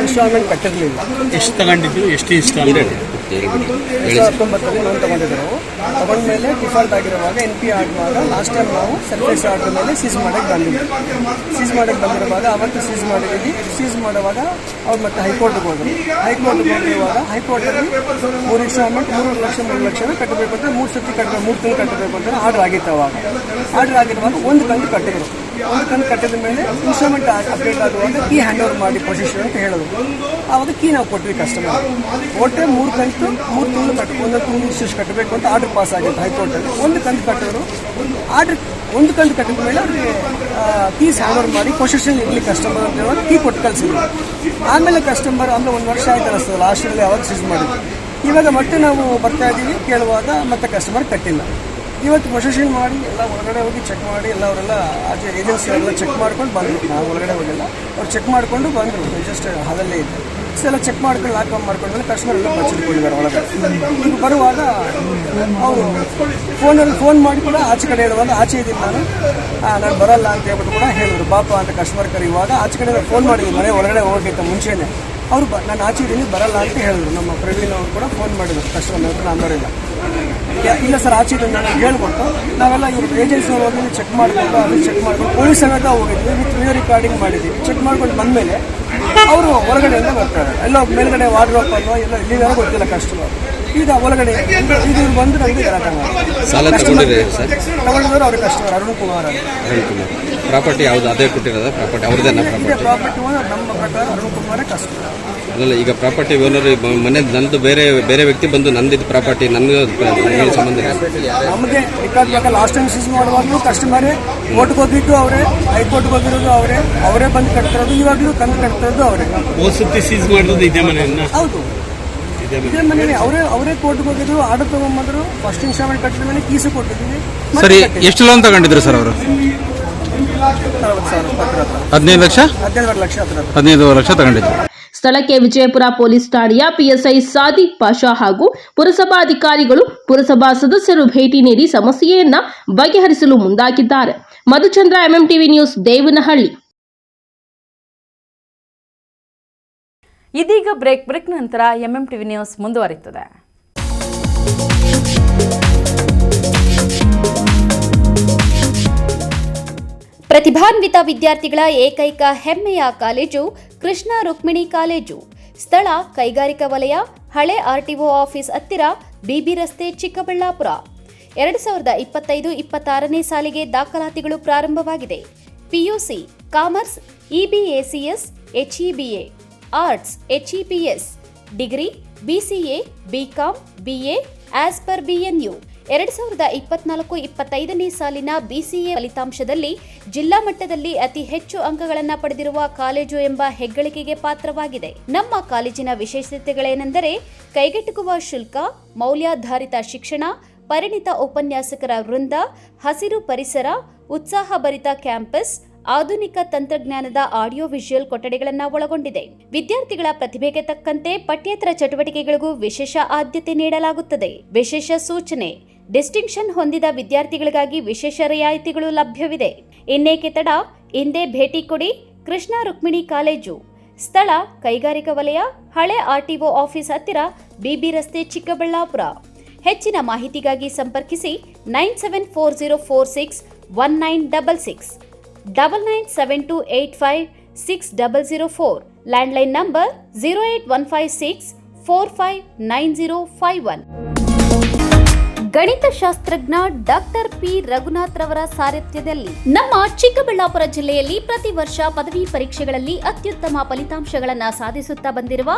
ಇನ್ಸ್ಟಾಲ್ಮೆಂಟ್ ಕಟ್ಟಿರಲಿಲ್ಲ. ಎಷ್ಟು ತಗೊಂಡಿದ್ರು, ಎಷ್ಟು ಇನ್ಸ್ಟಾಲ್ಮೆಂಟ್? 2019 ಲೋನ್ ತಗೊಂಡಿದ್ರು. ತಗೊಂಡ್ಮೇಲೆ ಡಿಫಾಲ್ಟ್ ಆಗಿರುವಾಗ NP ಆಗುವಾಗ ಲಾಸ್ಟ್ ಟೈಮ್ ನಾವು ಸರ್ಫೇಸ್ ಆರ್ಡರ್ ಮೇಲೆ ಸೀಸ್ ಮಾಡಕ್ಕೆ ಬಂದಿರುವಾಗ ಅವತ್ತು ಸೀಸ್ ಮಾಡಿದ್ದೀವಿ. ಸೀಸ್ ಮಾಡುವಾಗ ಅವ್ರು ಮತ್ತೆ ಹೈಕೋರ್ಟ್ಗೆ ಹೋದ್ರು. ಹೈಕೋರ್ಟ್ಗೆ ಹೋಗಿರುವಾಗ ಹೈಕೋರ್ಟಲ್ಲಿ 3 ಇನ್ಸ್ಟಾಲ್ಮೆಂಟ್ 3 ಲಕ್ಷ ಕಟ್ಟಬೇಕು ಅಂತ 3 ಸತಿ ಕಟ್ಟಬೇಕು, 3 ತಿಂಗಳು ಕಟ್ಟಬೇಕು ಅಂತ ಆರ್ಡರ್ ಆಗಿತ್ತು. ಅವಾಗ ಆರ್ಡರ್ ಆಗಿರುವಾಗ ಒಂದು ಕಂತು ಕಟ್ಟಿದ್ರು. ಒಂದು ಕಂತು ಕಟ್ಟಿದ ಮೇಲೆ ಇನ್ಸ್ಟಾಲ್ಮೆಂಟ್ ಅಪ್ಡೇಟ್ ಆಗುವಾಗ ಕೀ ಹ್ಯಾಂಡ್ ಓವರ್ ಮಾಡಿ ಪೊಸಿಷನ್ ಅಂತ ಹೇಳಿದ್ರು. ಆವಾಗ ಕೀ ನಾವು ಕೊಟ್ವಿ ಕಸ್ಟಮರ್. ಒಟ್ಟೆ 3 ಕಂತು 3 ತಿಂಗಳು ಒಂದೊಂದು ತಿಂಗಳು ಇಷ್ಟು ಕಟ್ಟಬೇಕು ಅಂತ ಆರ್ಡರ್ ಪಾಸ್ ಆಗಿತ್ತು ಹೈಕೋರ್ಟಲ್ಲಿ. ಒಂದು ಕಂತು ಕಟ್ಟಿದ್ರು. ಆರ್ಡರ್ ಒಂದು ಕಂತು ಕಟ್ಟಿದ ಮೇಲೆ ಅವ್ರಿಗೆ ಕೀಸ್ ಹ್ಯಾಂಡ್ ಓವರ್ ಮಾಡಿ ಪೊಸಿಷನ್ ಇರಲಿ ಕಸ್ಟಮರ್ ಅಂತ ಹೇಳೋದು ಕೀ ಕೊಟ್ಟು ಕಳಿಸಿದ್ರು. ಆಮೇಲೆ ಕಸ್ಟಮರ್ ಅಂದರೆ 1 ವರ್ಷ ಆಯ್ತು ಅನಿಸ್ತದೆ ಲಾಸ್ಟಲ್ಲಿ ಅವಾಗ ಸೀಸ್ ಮಾಡಿದ್ವಿ. ಇವಾಗ ಮತ್ತೆ ನಾವು ಬರ್ತಾ ಇದ್ದೀವಿ ಕೇಳುವಾಗ ಮತ್ತೆ ಕಸ್ಟಮರ್ ಕಟ್ಟಿಲ್ಲ. ಇವತ್ತು ಪೊಸಿಷನ್ ಮಾಡಿ ಎಲ್ಲ ಹೊರಗಡೆ ಹೋಗಿ ಚೆಕ್ ಮಾಡಿ ಎಲ್ಲ ಅವರೆಲ್ಲ ಆಚೆ ಏಜೆನ್ಸಿ ಅವರೆಲ್ಲ ಚೆಕ್ ಮಾಡ್ಕೊಂಡು ಬಂದರು. ನಾವು ಹೊರಗಡೆ ಹೋಗಿಲ್ಲ, ಅವ್ರು ಚೆಕ್ ಮಾಡಿಕೊಂಡು ಬಂದರು. ಜಸ್ಟ್ ಹಾಲಲ್ಲೇ ಇದೆ. ಎಲ್ಲ ಚೆಕ್ ಮಾಡ್ಕೊಂಡು ಲಾಕ್ ಆಫ್ ಮಾಡ್ಕೊಂಡ್ಮೇಲೆ ಕಸ್ಟಮರ್ ಎಲ್ಲ ಬಚ್ಚಿಟ್ಕೊಂಡಿದ್ದಾರೆ ಒಳಗಡೆ. ಈಗ ಬರುವಾಗ ಅವರು ಫೋನಲ್ಲಿ ಫೋನ್ ಮಾಡಿ ಕೂಡ ಆಚೆ ಕಡೆ ಹೇಳುವಾಗ ಆಚೆ ಇದ್ದೀನಿ ನಾನು ಬರಲ್ಲ ಅಂತ ಹೇಳ್ಬಿಟ್ಟು ಕೂಡ ಹೇಳಿದ್ರು. ಪಾಪ ಅಂತ ಕಸ್ಟಮರ್ ಕರೆಯುವಾಗ ಆಚೆ ಕಡೆ ಫೋನ್ ಮಾಡಿದ್ರು. ಮನೆ ಒಳಗಡೆ ಹೋಗಿತ್ತು ಮುಂಚೆನೇ ಅವರು ನಾನು ಆಚೆ ಇದ್ದೀನಿ ಬರಲ್ಲ ಅಂತ ಹೇಳಿದ್ರು. ನಮ್ಮ ಪ್ರವೀಣ್ ಅವರು ಕೂಡ ಫೋನ್ ಮಾಡಿದ್ರು ಕಸ್ಟಮರ್ ಹತ್ರ. ನಂಬರಿಲ್ಲ, ಇಲ್ಲ ಸರ್ ಆಚೆ ಇದ್ದೀನಿ ನಾನು ಹೇಳ್ಕೊಟ್ಟು ನಾವೆಲ್ಲ ಇವರು ಏಜೆನ್ಸಿ ಹೋಗಿ ಚೆಕ್ ಮಾಡಿಕೊಂಡು ಅದು ಚೆಕ್ ಮಾಡ್ಕೊಂಡು ಪೊಲೀಸ್ ಸಮೇತ ಹೋಗಿದ್ವಿ. ವಿತ್ ವಿಡಿಯೋ ರೆಕಾರ್ಡಿಂಗ್ ಮಾಡಿದ್ದೀವಿ. ಚೆಕ್ ಮಾಡ್ಕೊಂಡು ಬಂದಮೇಲೆ ಅವರು ಹೊರಗಡೆಯಿಂದ ಬರ್ತಾರೆ. ಎಲ್ಲೋ ಮೇಲ್ಗಡೆ ವಾರ್ಡ್ರೋಪ್ ಅಲ್ವಾ ಎಲ್ಲ ಇಲ್ಲಿವರೆಗೂ ಗೊತ್ತಿಲ್ಲ ಕಸ್ಟಮರ್. ಈಗ ಒಳಗಡೆ ಇದು ಬಂದು ನಮಗೆ ತಗೊಂಡಿದ್ರು ಅವ್ರ ಕಸ್ಟಮರ್ ಅರುಣ್ ಕುಮಾರ್. ಪ್ರಾಪರ್ಟಿ ಯಾವ್ದು ಅದೇ ಕೊಟ್ಟಿರೋದ? ಪ್ರಾಪರ್ಟಿ ಅವ್ರದ್ದೇನ? ಪ್ರಾಪರ್ಟಿ ಓನರ್ ನಮ್ಮ ಪ್ರಕಾರ ಅರುಣ್ ಕುಮಾರ್ ಕಸ್ಟಮರ್. ಅಲ್ಲ, ಈಗ ಪ್ರಾಪರ್ಟಿ ಓನರ್ ಮನೆ ನಂದು ಬೇರೆ ವ್ಯಕ್ತಿ ಬಂದು ನಂದಿದ್ದು ಪ್ರಾಪರ್ಟಿ ನನಗೆ ಸಂಬಂಧ ನಮಗೆ ರಿಕಾರ್ಡ್ ಬೇಕಾ? ಲಾಸ್ಟ್ ಟೈಮ್ ಸೀಸ್ ಮಾಡುವಾಗಲೂ ಕಸ್ಟಮರೇ, ಕೋರ್ಟ್ಗೆ ಹೋಗಿದ್ದು ಅವರೇ, ಹೈಕೋರ್ಟ್ಗೆ ಹೋಗಿರೋದು ಅವರೇ ಬಂದು ಕಟ್ತಿರೋದು. ಇವಾಗಲೂ ತಂದು ಕಟ್ತಿರೋದು ಅವರೇ. ಸುತ್ತಿ ಸೀಸ್ ಮಾಡಿರೋದು ಇದೇ ಮನೆಯನ್ನ? ಹೌದು, ಇದೇ ಮನೇಲಿ ಅವರೇ ಕೋರ್ಟ್ಗೆ ಹೋಗಿದ್ರು. ಆರ್ಡರ್ ತಗೊಂಡ್ಬಂದ್ರು. ಫಸ್ಟ್ ಇನ್ಸ್ಟಾಲ್ಮೆಂಟ್ ಕಟ್ಟಿದ ಮೇಲೆ ಕೀಸು ಕೊಟ್ಟಿದ್ದೀವಿ. ಸರಿ, ಎಷ್ಟು ಲೋನ್ ತಗೊಂಡಿದ್ರು ಸರ್ ಅವರು? 15 ಲಕ್ಷ 15 ಲಕ್ಷ ತಗೊಂಡಿದ್ರು. ಸ್ಥಳಕ್ಕೆ ವಿಜಯಪುರ ಪೊಲೀಸ್ ಠಾಣೆಯ PSI ಸಾದಿಕ್ ಪಾಷಾ ಹಾಗೂ ಪುರಸಭಾಧಿಕಾರಿಗಳು, ಪುರಸಭಾ ಸದಸ್ಯರು ಭೇಟಿ ನೀಡಿ ಸಮಸ್ಯೆಯನ್ನ ಬಗೆಹರಿಸಲು ಮುಂದಾಗಿದ್ದಾರೆ. ಮಧುಚಂದ್ರ, MMTV ನ್ಯೂಸ್, ದೇವನಹಳ್ಳಿ. ಇದೀಗ ಬ್ರೇಕ್ ನಂತರ MMTV ನ್ಯೂಸ್ ಮುಂದುವರಿಯುತ್ತದೆ. ಪ್ರತಿಭಾನ್ವಿತ ವಿದ್ಯಾರ್ಥಿಗಳ ಏಕೈಕ ಹೆಮ್ಮೆಯ ಕಾಲೇಜು ಕೃಷ್ಣ ರುಕ್ಮಿಣಿ ಕಾಲೇಜು. ಸ್ಥಳ ಕೈಗಾರಿಕಾ ವಲಯ, ಹಳೆ RTO ಆಫೀಸ್ ಹತ್ತಿರ, BB ರಸ್ತೆ, ಚಿಕ್ಕಬಳ್ಳಾಪುರ. 2025-26ನೇ ಸಾಲಿಗೆ ದಾಖಲಾತಿಗಳು ಪ್ರಾರಂಭವಾಗಿದೆ. PUC commerce, EBACS, HEBA, arts, HEPS, degree, BCA, BCom, BA as per BNU. 2024-25ನೇ ಸಾಲಿನ BCA ಫಲಿತಾಂಶದಲ್ಲಿ ಜಿಲ್ಲಾ ಮಟ್ಟದಲ್ಲಿ ಅತಿ ಹೆಚ್ಚು ಅಂಕಗಳನ್ನು ಪಡೆದಿರುವ ಕಾಲೇಜು ಎಂಬ ಹೆಗ್ಗಳಿಕೆಗೆ ಪಾತ್ರವಾಗಿದೆ. ನಮ್ಮ ಕಾಲೇಜಿನ ವಿಶೇಷತೆಗಳೇನೆಂದರೆ ಕೈಗೆಟುಕುವ ಶುಲ್ಕ, ಮೌಲ್ಯಾಧಾರಿತ ಶಿಕ್ಷಣ, ಪರಿಣಿತ ಉಪನ್ಯಾಸಕರ ವೃಂದ, ಹಸಿರು ಪರಿಸರ, ಉತ್ಸಾಹಭರಿತ ಕ್ಯಾಂಪಸ್, ಆಧುನಿಕ ತಂತ್ರಜ್ಞಾನದ ಆಡಿಯೋ ವಿಜುವಲ್ ಕೊಠಡಿಗಳನ್ನು ಒಳಗೊಂಡಿದೆ. ವಿದ್ಯಾರ್ಥಿಗಳ ಪ್ರತಿಭೆಗೆ ತಕ್ಕಂತೆ ಪಠ್ಯೇತರ ಚಟುವಟಿಕೆಗಳಿಗೂ ವಿಶೇಷ ಆದ್ಯತೆ ನೀಡಲಾಗುತ್ತದೆ. ವಿಶೇಷ ಸೂಚನೆ: ಡಿಸ್ಟಿಂಕ್ಷನ್ ಹೊಂದಿದ ವಿದ್ಯಾರ್ಥಿಗಳಿಗಾಗಿ ವಿಶೇಷ ರಿಯಾಯಿತಿಗಳು ಲಭ್ಯವಿದೆ. ಇನ್ನೇಕೆ ತಡ, ಹಿಂದೆ ಭೇಟಿ ಕೊಡಿ ಕೃಷ್ಣ ರುಕ್ಮಿಣಿ ಕಾಲೇಜು. ಸ್ಥಳ ಕೈಗಾರಿಕಾ ವಲಯ, ಹಳೆ RTO ಆಫೀಸ್ ಹತ್ತಿರ, BB ರಸ್ತೆ, ಚಿಕ್ಕಬಳ್ಳಾಪುರ. ಹೆಚ್ಚಿನ ಮಾಹಿತಿಗಾಗಿ ಸಂಪರ್ಕಿಸಿ 9740461966 9972856004. Landline number 08156459051. ಗಣಿತಶಾಸ್ತ್ರಜ್ಞ ಡಾಕ್ಟರ್ P. ರಘುನಾಥ್ ರವರ ಸಾರಥ್ಯದಲ್ಲಿ ನಮ್ಮ ಚಿಕ್ಕಬಳ್ಳಾಪುರ ಜಿಲ್ಲೆಯಲ್ಲಿ ಪ್ರತಿ ವರ್ಷ ಪದವಿ ಪರೀಕ್ಷೆಗಳಲ್ಲಿ ಅತ್ಯುತ್ತಮ ಫಲಿತಾಂಶಗಳನ್ನು ಸಾಧಿಸುತ್ತಾ ಬಂದಿರುವ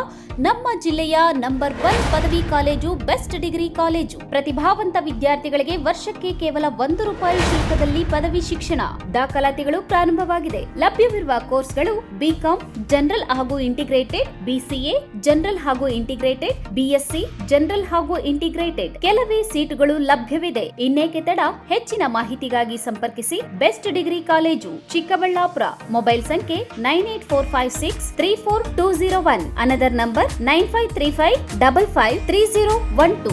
ನಮ್ಮ ಜಿಲ್ಲೆಯ ನಂಬರ್ 1 ಪದವಿ ಕಾಲೇಜು ಬೆಸ್ಟ್ ಡಿಗ್ರಿ ಕಾಲೇಜು. ಪ್ರತಿಭಾವಂತ ವಿದ್ಯಾರ್ಥಿಗಳಿಗೆ ವರ್ಷಕ್ಕೆ ಕೇವಲ ₹1 ಶುಲ್ಕದಲ್ಲಿ ಪದವಿ ಶಿಕ್ಷಣ. ದಾಖಲಾತಿಗಳು ಪ್ರಾರಂಭವಾಗಿದೆ. ಲಭ್ಯವಿರುವ ಕೋರ್ಸ್ಗಳು BCom ಜನರಲ್ ಹಾಗೂ ಇಂಟಿಗ್ರೇಟೆಡ್, BCA ಜನರಲ್ ಹಾಗೂ ಇಂಟಿಗ್ರೇಟೆಡ್, BSc ಜನರಲ್ ಹಾಗೂ ಇಂಟಿಗ್ರೇಟೆಡ್. ಕೆಲವೇ ಸೀಟುಗಳು ಲಭ್ಯವಿದೆ. ಇನ್ನೇಕೆ ತಡ, ಹೆಚ್ಚಿನ ಮಾಹಿತಿಗಾಗಿ ಸಂಪರ್ಕಿಸಿ best degree college, Chikkaballapur. Mobile ಸಂಖ್ಯೆ 9845634201. Another number 9535553012.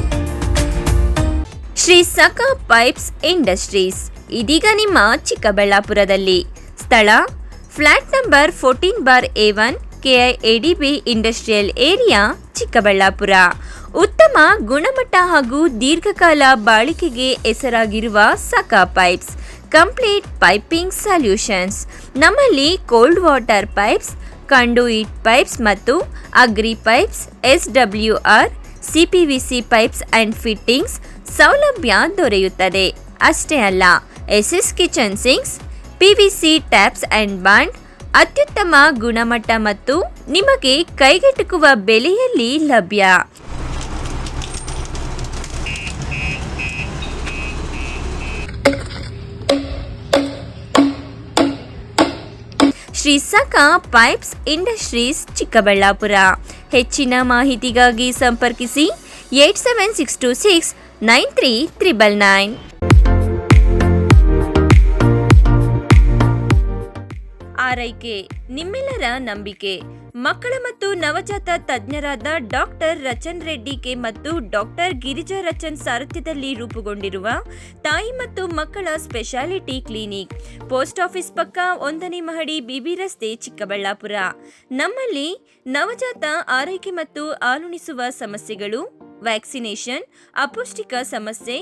Shri Sakha pipes industries ಇದೀಗ ನಿಮ್ಮ ಚಿಕ್ಕಬಳ್ಳಾಪುರದಲ್ಲಿ. ಸ್ಥಳ flat number 14/A1 KIADB industrial area, Chikkaballapur. ಉತ್ತಮ ಗುಣಮಟ್ಟ ಹಾಗೂ ದೀರ್ಘಕಾಲ ಬಾಳಿಕೆಗೆ ಹೆಸರಾಗಿರುವ Sakha pipes complete piping solutions. ನಮ್ಮಲ್ಲಿ cold water pipes, conduit pipes ಮತ್ತು agri pipes, SWR, CPVC pipes and fittings ಸೌಲಭ್ಯ ದೊರೆಯುತ್ತದೆ. ಅಷ್ಟೇ ಅಲ್ಲ, SS kitchen sinks, PVC taps and bond ಅತ್ಯುತ್ತಮ ಗುಣಮಟ್ಟ ಮತ್ತು ನಿಮಗೆ ಕೈಗೆಟುಕುವ ಬೆಲೆಯಲ್ಲಿ ಲಭ್ಯ. Shri Sakha pipes industries, Chikkaballapur. ಹೆಚ್ಚಿನ ಮಾಹಿತಿಗಾಗಿ ಸಂಪರ್ಕಿಸಿ 8762693999. ಆರೈಕೆ ನಿಮ್ಮೆಲ್ಲರ ನಂಬಿಕೆ. ಮಕ್ಕಳ ಮತ್ತು ನವಜಾತ ತಜ್ಞರಾದ ಡಾಕ್ಟರ್ ರಚನ್ ರೆಡ್ಡಿ ಕೆ ಮತ್ತು ಡಾಕ್ಟರ್ ಗಿರಿಜಾ ರಚನ್ ಸಾರಥ್ಯದಲ್ಲಿ ರೂಪುಗೊಂಡಿರುವ ತಾಯಿ ಮತ್ತು ಮಕ್ಕಳ ಸ್ಪೆಷಾಲಿಟಿ ಕ್ಲಿನಿಕ್, ಪೋಸ್ಟ್ ಆಫೀಸ್ ಪಕ್ಕ 1ನೇ ಮಹಡಿ, BB ರಸ್ತೆ, ಚಿಕ್ಕಬಳ್ಳಾಪುರ. ನಮ್ಮಲ್ಲಿ ನವಜಾತ ಆರೈಕೆ ಮತ್ತು ಹಾಲುಣಿಸುವ ಸಮಸ್ಯೆಗಳು, ವ್ಯಾಕ್ಸಿನೇಷನ್, ಅಪೌಷ್ಟಿಕ ಸಮಸ್ಯೆ,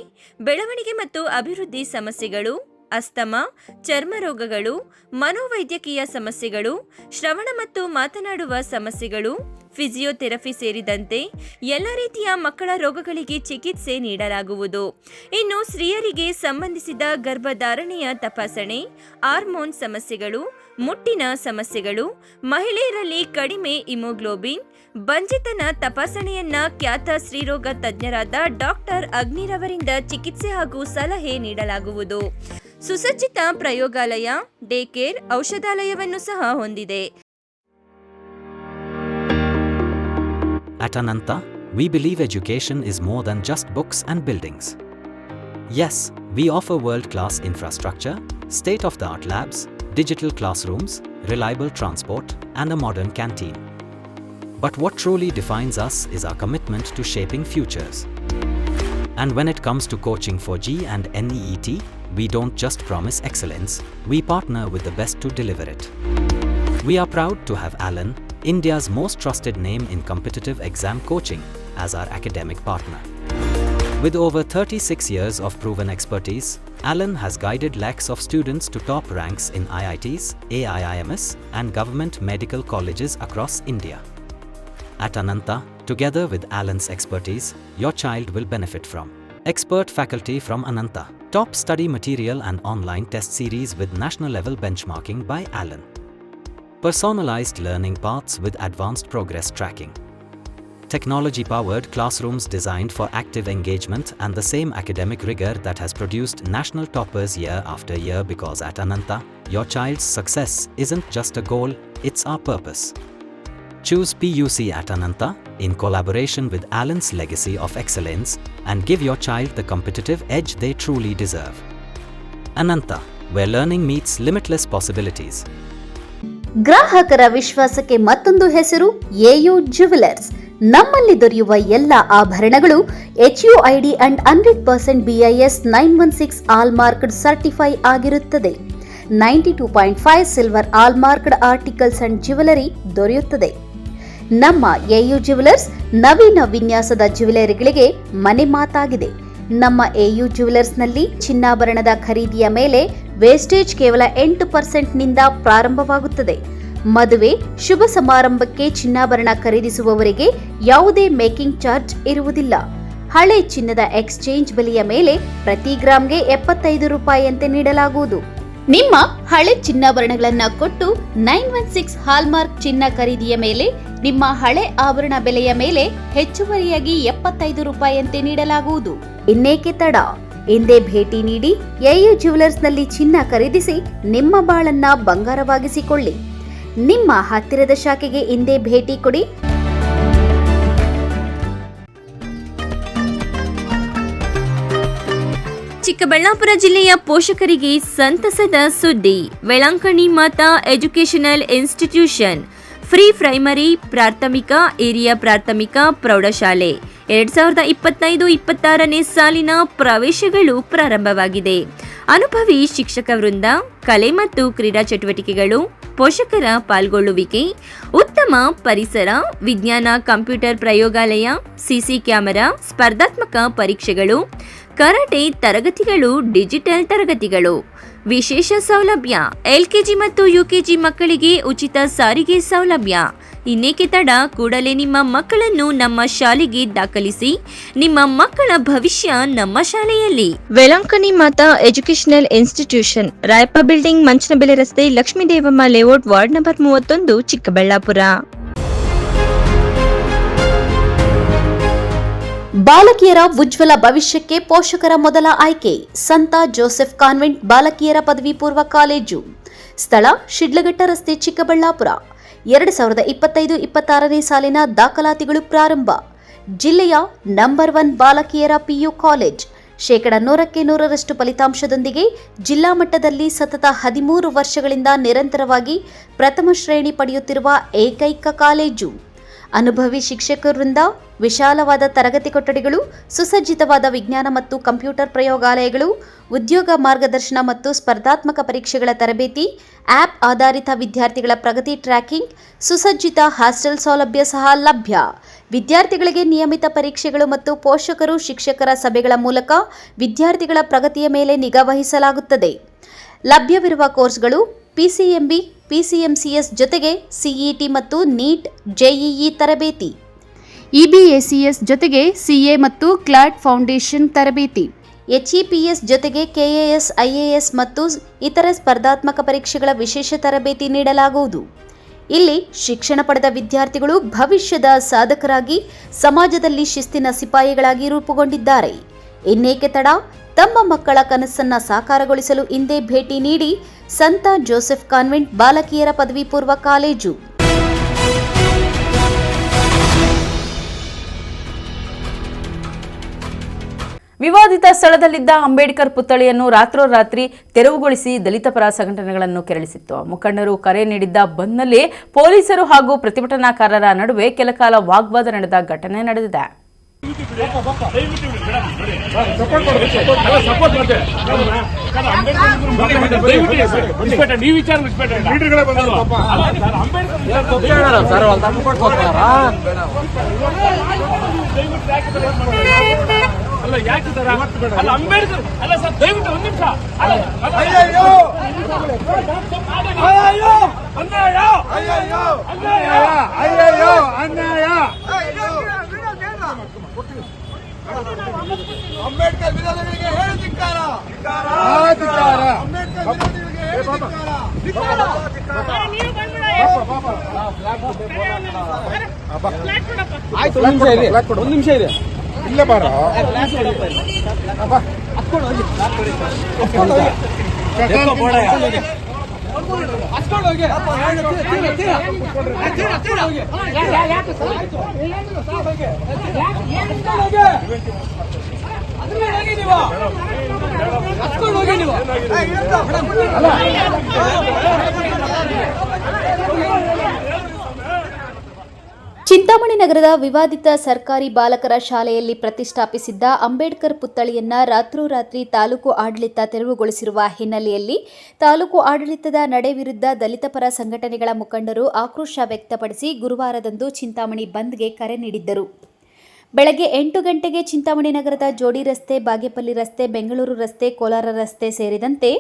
ಬೆಳವಣಿಗೆ ಮತ್ತು ಅಭಿವೃದ್ಧಿ ಸಮಸ್ಯೆಗಳು, ಅಸ್ತಮಾ, ಚರ್ಮ ರೋಗಗಳು, ಮನೋವೈದ್ಯಕೀಯ ಸಮಸ್ಯೆಗಳು, ಶ್ರವಣ ಮತ್ತು ಮಾತನಾಡುವ ಸಮಸ್ಯೆಗಳು, ಫಿಸಿಯೋಥೆರಪಿ ಸೇರಿದಂತೆ ಎಲ್ಲ ರೀತಿಯ ಮಕ್ಕಳ ರೋಗಗಳಿಗೆ ಚಿಕಿತ್ಸೆ ನೀಡಲಾಗುವುದು. ಇನ್ನು ಸ್ತ್ರೀಯರಿಗೆ ಸಂಬಂಧಿಸಿದ ಗರ್ಭಧಾರಣೆಯ ತಪಾಸಣೆ, ಹಾರ್ಮೋನ್ ಸಮಸ್ಯೆಗಳು, ಮುಟ್ಟಿನ ಸಮಸ್ಯೆಗಳು, ಮಹಿಳೆಯರಲ್ಲಿ ಕಡಿಮೆ ಹಿಮೋಗ್ಲೋಬಿನ್, ಬಂಜೆತನ ತಪಾಸಣೆಯನ್ನ ಖ್ಯಾತ ಸ್ತ್ರೀರೋಗ ತಜ್ಞರಾದ ಡಾಕ್ಟರ್ ಅಗ್ನಿರವರಿಂದ ಚಿಕಿತ್ಸೆ ಹಾಗೂ ಸಲಹೆ ನೀಡಲಾಗುವುದು. ಸುಸಜ್ಜಿತ ಪ್ರಯೋಗಾಲಯ, ಡೇ ಕೇರ್, ಔಷಧಾಲಯವನ್ನು ಸಹ ಹೊಂದಿದೆ. At Ananta, we believe education is more than just books and buildings. Yes, we offer world-class infrastructure, state-of-the-art labs, digital classrooms, reliable transport, and a modern canteen. But what truly defines us is our commitment to shaping futures. And when it comes to coaching for G and NEET, we don't just promise excellence, we partner with the best to deliver it. We are proud to have Alan, India's most trusted name in competitive exam coaching, as our academic partner. With over 36 years of proven expertise, Alan has guided lakhs of students to top ranks in IITs, AIIMS, and government medical colleges across India. At Ananta, together with Alan's expertise, your child will benefit from expert faculty from Ananta, top study material and online test series with national level benchmarking by Alan, personalized learning paths with advanced progress tracking, technology-powered classrooms designed for active engagement and the same academic rigor that has produced national toppers year after year, because at Ananta, your child's success isn't just a goal, it's our purpose. Choose PUC at Ananta in collaboration with Alan's legacy of excellence and give your child the competitive edge they truly deserve. Ananta, where learning meets limitless possibilities. ಗ್ರಾಹಕರ ವಿಶ್ವಾಸಕ್ಕೆ ಮತ್ತೊಂದು ಹೆಸರು AU ಜ್ಯುವೆಲರ್ಸ್. ನಮ್ಮಲ್ಲಿ ದೊರೆಯುವ ಎಲ್ಲ ಆಭರಣಗಳು HUID ಅಂಡ್ 100% BIS 916 ಆಲ್ಮಾರ್ಕ್ಡ್ ಸರ್ಟಿಫೈ ಆಗಿರುತ್ತದೆ. 92.5 ಸಿಲ್ವರ್ ಆಲ್ಮಾರ್ಕ್ಡ್ ಆರ್ಟಿಕಲ್ಸ್ ಅಂಡ್ ಜ್ಯುವೆಲರಿ ದೊರೆಯುತ್ತದೆ. ನಮ್ಮ AU ಜ್ಯುವೆಲರ್ಸ್ ನವೀನ ವಿನ್ಯಾಸದ ಜ್ಯುವೆಲರಿಗಳಿಗೆ ಮನೆ ಮಾತಾಗಿದೆ. ನಮ್ಮ AU ಜ್ಯುವೆಲರ್ಸ್ನಲ್ಲಿ ಚಿನ್ನಾಭರಣದ ಖರೀದಿಯ ಮೇಲೆ ವೇಸ್ಟೇಜ್ ಕೇವಲ 8% ನಿಂದ ಪ್ರಾರಂಭವಾಗುತ್ತದೆ. ಮದುವೆ, ಶುಭ ಸಮಾರಂಭಕ್ಕೆ ಚಿನ್ನಾಭರಣ ಖರೀದಿಸುವವರಿಗೆ ಯಾವುದೇ ಮೇಕಿಂಗ್ ಚಾರ್ಜ್ ಇರುವುದಿಲ್ಲ. ಹಳೆ ಚಿನ್ನದ ಎಕ್ಸ್ಚೇಂಜ್ ಬೆಲೆಯ ಮೇಲೆ ಪ್ರತಿ ಗ್ರಾಂಗೆ 75 ರೂಪಾಯಿಯಂತೆ ನೀಡಲಾಗುವುದು. ನಿಮ್ಮ ಹಳೆ ಚಿನ್ನಾಭರಣಗಳನ್ನು ಕೊಟ್ಟು 916 ಹಾಲ್ಮಾರ್ಕ್ ಚಿನ್ನ ಖರೀದಿಯ ಮೇಲೆ ನಿಮ್ಮ ಹಳೆ ಆಭರಣ ಬೆಲೆಯ ಮೇಲೆ ಹೆಚ್ಚುವರಿಯಾಗಿ 75 ರೂಪಾಯಿಯಂತೆ ನೀಡಲಾಗುವುದು. ಇನ್ನೇಕೆ ತಡ? ಇಂದೇ ಭೇಟಿ ನೀಡಿ AU ಜ್ಯುವೆಲರ್ಸ್ನಲ್ಲಿ ಚಿನ್ನ ಖರೀದಿಸಿ ನಿಮ್ಮ ಬಾಳನ್ನ ಬಂಗಾರವಾಗಿಸಿಕೊಳ್ಳಿ. ನಿಮ್ಮ ಹತ್ತಿರದ ಶಾಖೆಗೆ ಇಂದೇ ಭೇಟಿ ಕೊಡಿ. ಚಿಕ್ಕಬಳ್ಳಾಪುರ ಜಿಲ್ಲೆಯ ಪೋಷಕರಿಗೆ ಸಂತಸದ ಸುದ್ದಿ. ವೆಳಂಕಣಿ Mata educational institution free primary, ಪ್ರಾಥಮಿಕ, ಹಿರಿಯ ಪ್ರಾಥಮಿಕ, ಪ್ರೌಢಶಾಲೆ 2025-26ನೇ ಸಾಲಿನ ಪ್ರವೇಶಗಳು ಪ್ರಾರಂಭವಾಗಿದೆ. ಅನುಭವಿ ಶಿಕ್ಷಕ ವೃಂದ, ಕಲೆ ಮತ್ತು ಕ್ರೀಡಾ ಚಟುವಟಿಕೆಗಳು, ಪೋಷಕರ ಪಾಲ್ಗೊಳ್ಳುವಿಕೆ, ಉತ್ತಮ ಪರಿಸರ, ವಿಜ್ಞಾನ ಕಂಪ್ಯೂಟರ್ ಪ್ರಯೋಗಾಲಯ, ಸಿಸಿ ಕ್ಯಾಮೆರಾ, ಸ್ಪರ್ಧಾತ್ಮಕ ಪರೀಕ್ಷೆಗಳು, ಕರಾಟೆ ತರಗತಿಗಳು, ಡಿಜಿಟಲ್ ತರಗತಿಗಳು. ವಿಶೇಷ ಸೌಲಭ್ಯ: LKG ಮತ್ತು UKG ಮಕ್ಕಳಿಗೆ ಉಚಿತ ಸಾರಿಗೆ ಸೌಲಭ್ಯ. ಇನ್ನೇಕೆ ತಡ? ಕೂಡಲೇ ನಿಮ್ಮ ಮಕ್ಕಳನ್ನು ನಮ್ಮ ಶಾಲೆಗೆ ದಾಖಲಿಸಿ. ನಿಮ್ಮ ಮಕ್ಕಳ ಭವಿಷ್ಯ ನಮ್ಮ ಶಾಲೆಯಲ್ಲಿ. Velankanni Mata educational institution, Rayappa building, Manchanabele ರಸ್ತೆ, Lakshmidevamma layout, ward number 31, Chikkaballapur. ಬಾಲಕಿಯರ ಉಜ್ವಲ ಭವಿಷ್ಯಕ್ಕೆ ಪೋಷಕರ ಮೊದಲ ಆಯ್ಕೆ ಸಂತ ಜೋಸೆಫ್ ಕಾನ್ವೆಂಟ್ ಬಾಲಕಿಯರ ಪದವಿ ಪೂರ್ವ ಕಾಲೇಜು. ಸ್ಥಳ ಶಿಡ್ಲಘಟ್ಟ ರಸ್ತೆ, ಚಿಕ್ಕಬಳ್ಳಾಪುರ. 2025-26ನೇ ಸಾಲಿನ ದಾಖಲಾತಿಗಳು ಪ್ರಾರಂಭ. ಜಿಲ್ಲೆಯ ನಂಬರ್ 1 ಬಾಲಕಿಯರ PU ಕಾಲೇಜ್. 100% ಫಲಿತಾಂಶದೊಂದಿಗೆ ಜಿಲ್ಲಾ ಮಟ್ಟದಲ್ಲಿ ಸತತ 13 ವರ್ಷಗಳಿಂದ ನಿರಂತರವಾಗಿ ಪ್ರಥಮ ಶ್ರೇಣಿ ಪಡೆಯುತ್ತಿರುವ ಏಕೈಕ ಕಾಲೇಜು. ಅನುಭವಿ ಶಿಕ್ಷಕರಿಂದ ವಿಶಾಲವಾದ ತರಗತಿ ಕೊಠಡಿಗಳು, ಸುಸಜ್ಜಿತವಾದ ವಿಜ್ಞಾನ ಮತ್ತು ಕಂಪ್ಯೂಟರ್ ಪ್ರಯೋಗಾಲಯಗಳು, ಉದ್ಯೋಗ ಮಾರ್ಗದರ್ಶನ ಮತ್ತು ಸ್ಪರ್ಧಾತ್ಮಕ ಪರೀಕ್ಷೆಗಳ ತರಬೇತಿ, ಆ್ಯಪ್ ಆಧಾರಿತ ವಿದ್ಯಾರ್ಥಿಗಳ ಪ್ರಗತಿ ಟ್ರ್ಯಾಕಿಂಗ್, ಸುಸಜ್ಜಿತ ಹಾಸ್ಟೆಲ್ ಸೌಲಭ್ಯ ಸಹ ಲಭ್ಯ. ವಿದ್ಯಾರ್ಥಿಗಳಿಗೆ ನಿಯಮಿತ ಪರೀಕ್ಷೆಗಳು ಮತ್ತು ಪೋಷಕರು ಶಿಕ್ಷಕರ ಸಭೆಗಳ ಮೂಲಕ ವಿದ್ಯಾರ್ಥಿಗಳ ಪ್ರಗತಿಯ ಮೇಲೆ ನಿಗಾ ವಹಿಸಲಾಗುತ್ತದೆ. ಲಭ್ಯವಿರುವ ಕೋರ್ಸ್ಗಳು PCMB, PCMCS ಜೊತೆಗೆ CET ಮತ್ತು NEET, JEE ತರಬೇತಿ, EBACS ಜೊತೆಗೆ CA ಮತ್ತು CLAT ಫೌಂಡೇಶನ್ ತರಬೇತಿ, HEPS ಜೊತೆಗೆ KAS, IAS ಮತ್ತು ಇತರ ಸ್ಪರ್ಧಾತ್ಮಕ ಪರೀಕ್ಷೆಗಳ ವಿಶೇಷ ತರಬೇತಿ ನೀಡಲಾಗುವುದು. ಇಲ್ಲಿ ಶಿಕ್ಷಣ ಪಡೆದ ವಿದ್ಯಾರ್ಥಿಗಳು ಭವಿಷ್ಯದ ಸಾಧಕರಾಗಿ ಸಮಾಜದಲ್ಲಿ ಶಿಸ್ತಿನ ಸಿಪಾಯಿಗಳಾಗಿ ರೂಪುಗೊಂಡಿದ್ದಾರೆ. ಇನ್ನೇಕೆ ತಡ? ತಮ್ಮ ಮಕ್ಕಳ ಕನಸನ್ನ ಸಾಕಾರಗೊಳಿಸಲು ಇಂದೇ ಭೇಟಿ ನೀಡಿ ಸಂತ ಜೋಸೆಫ್ ಕಾನ್ವೆಂಟ್ ಬಾಲಕಿಯರ ಪದವಿ ಪೂರ್ವ ಕಾಲೇಜು. ವಿವಾದಿತ ಸ್ಥಳದಲ್ಲಿದ್ದ ಅಂಬೇಡ್ಕರ್ ಪುತ್ಥಳಿಯನ್ನು ರಾತ್ರೋರಾತ್ರಿ ತೆರವುಗೊಳಿಸಿ ದಲಿತ ಪರ ಸಂಘಟನೆಗಳನ್ನು ಕೆರಳಿಸಿತ್ತು. ಮುಖಂಡರು ಕರೆ ನೀಡಿದ್ದ ಬಂದ್ನಲ್ಲಿ ಪೊಲೀಸರು ಹಾಗೂ ಪ್ರತಿಭಟನಾಕಾರರ ನಡುವೆ ಕೆಲಕಾಲ ವಾಗ್ವಾದ ನಡೆದ ಘಟನೆ ನಡೆದಿದೆ. ಅಲ್ಲ ಯಾಕೆ ಸರ್ ಅಲ್ಲ ಅಂಬೇಡ್ಕರ್ ಅಲ್ಲ ಸರ್ ದಯವಿಟ್ಟು ಒಂದು ನಿಮಿಷ ಅಂಬೇಡ್ಕರ್ ವಿರೋಧಿಗಳಿಗೆ ಹೇಳಿ ಧಿಕ್ಕಾರ. ಒಂದು ನಿಮಿಷ ಇದೆ. ಇಲ್ಲ ಬಾರ ಚಿಂತಾಮಣಿ ನಗರದ ವಿವಾದಿತ ಸರ್ಕಾರಿ ಬಾಲಕರ ಶಾಲೆಯಲ್ಲಿ ಪ್ರತಿಷ್ಠಾಪಿಸಿದ್ದ ಅಂಬೇಡ್ಕರ್ ಪುತ್ಥಳಿಯನ್ನ ರಾತ್ರೋರಾತ್ರಿ ತಾಲೂಕು ಆಡಳಿತ ತೆರವುಗೊಳಿಸಿರುವ ಹಿನ್ನೆಲೆಯಲ್ಲಿ ತಾಲೂಕು ಆಡಳಿತದ ನಡೆ ವಿರುದ್ಧ ದಲಿತ ಪರ ಸಂಘಟನೆಗಳ ಮುಖಂಡರು ಆಕ್ರೋಶ ವ್ಯಕ್ತಪಡಿಸಿ ಗುರುವಾರದಂದು ಚಿಂತಾಮಣಿ ಬಂದ್ಗೆ ಕರೆ ನೀಡಿದ್ದರು. ಬೆಳಗ್ಗೆ 8 ಗಂಟೆಗೆ ಚಿಂತಾಮಣಿ ನಗರದ ಜೋಡಿ ರಸ್ತೆ, ಬಾಗೇಪಲ್ಲಿ ರಸ್ತೆ, ಬೆಂಗಳೂರು ರಸ್ತೆ, ಕೋಲಾರ ರಸ್ತೆ ಸೇರಿದಂತೆ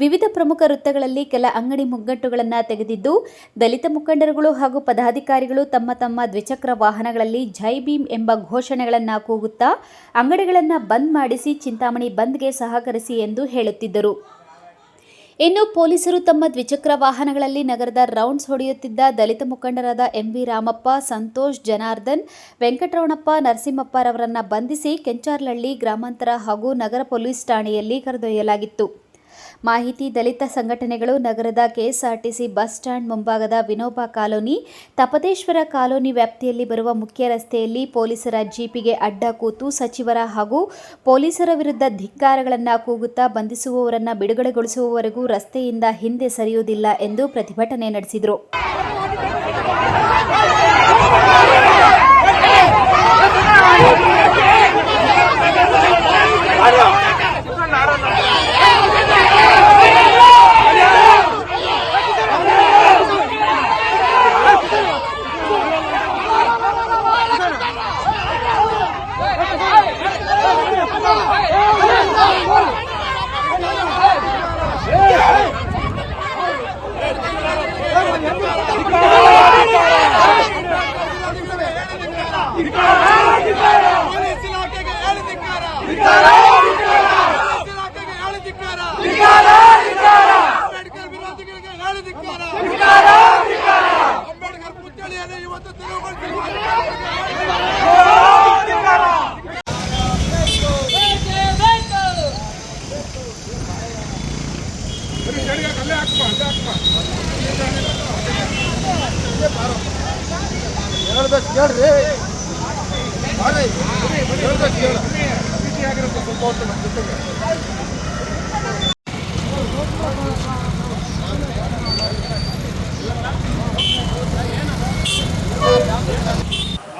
ವಿವಿಧ ಪ್ರಮುಖ ವೃತ್ತಗಳಲ್ಲಿ ಕೆಲ ಅಂಗಡಿ ಮುಗ್ಗಟ್ಟುಗಳನ್ನು ತೆಗೆದಿದ್ದು, ದಲಿತ ಮುಖಂಡರುಗಳು ಹಾಗೂ ಪದಾಧಿಕಾರಿಗಳು ತಮ್ಮ ತಮ್ಮ ದ್ವಿಚಕ್ರ ವಾಹನಗಳಲ್ಲಿ ಜೈ ಭೀಮ್ ಎಂಬ ಘೋಷಣೆಗಳನ್ನು ಕೂಗುತ್ತಾ ಅಂಗಡಿಗಳನ್ನು ಬಂದ್ ಮಾಡಿಸಿ ಚಿಂತಾಮಣಿ ಬಂದ್ಗೆ ಸಹಕರಿಸಿ ಎಂದು ಹೇಳುತ್ತಿದ್ದರು. ಇನ್ನು ಪೊಲೀಸರು ತಮ್ಮ ದ್ವಿಚಕ್ರ ವಾಹನಗಳಲ್ಲಿ ನಗರದ ರೌಂಡ್ಸ್ ಹೊಡೆಯುತ್ತಿದ್ದ ದಲಿತ ಮುಖಂಡರಾದ ಎಂವಿ ರಾಮಪ್ಪ, ಸಂತೋಷ್, ಜನಾರ್ದನ್, ವೆಂಕಟರಮಣಪ್ಪ, ನರಸಿಂಹಪ್ಪರವರನ್ನು ಬಂಧಿಸಿ ಕೆಂಚಾರ್ಲಹಳ್ಳಿ ಗ್ರಾಮಾಂತರ ಹಾಗೂ ನಗರ ಪೊಲೀಸ್ ಠಾಣೆಯಲ್ಲಿ ಕರೆದೊಯ್ಯಲಾಗಿತ್ತು. ಮಾಹಿತಿ ದಲಿತ ಸಂಘಟನೆಗಳು ನಗರದ ಕೆಎಸ್ಆರ್ಟಿಸಿ ಬಸ್ ಸ್ಟ್ಯಾಂಡ್ ಮುಂಭಾಗದ ವಿನೋಬಾ ಕಾಲೋನಿ, ತಪದೇಶ್ವರ ಕಾಲೋನಿ ವ್ಯಾಪ್ತಿಯಲ್ಲಿ ಬರುವ ಮುಖ್ಯ ರಸ್ತೆಯಲ್ಲಿ ಪೊಲೀಸರ ಜೀಪಿಗೆ ಅಡ್ಡ ಕೂತು ಸಚಿವರ ಹಾಗೂ ಪೊಲೀಸರ ವಿರುದ್ಧ ಧಿಕ್ಕಾರಗಳನ್ನು ಕೂಗುತ್ತಾ ಬಂಧಿಸುವವರನ್ನು ಬಿಡುಗಡೆಗೊಳಿಸುವವರೆಗೂ ರಸ್ತೆಯಿಂದ ಹಿಂದೆ ಸರಿಯುವುದಿಲ್ಲ ಎಂದು ಪ್ರತಿಭಟನೆ ನಡೆಸಿದರು.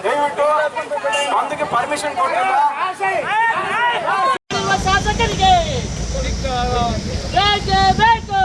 ದಯವಿಟ್ಟು ಪರ್ಮಿಷನ್ ಕೊಟ್ಟಿಲ್ಲ. ಶಾಸಕರಿಗೆ ಬೇಕು.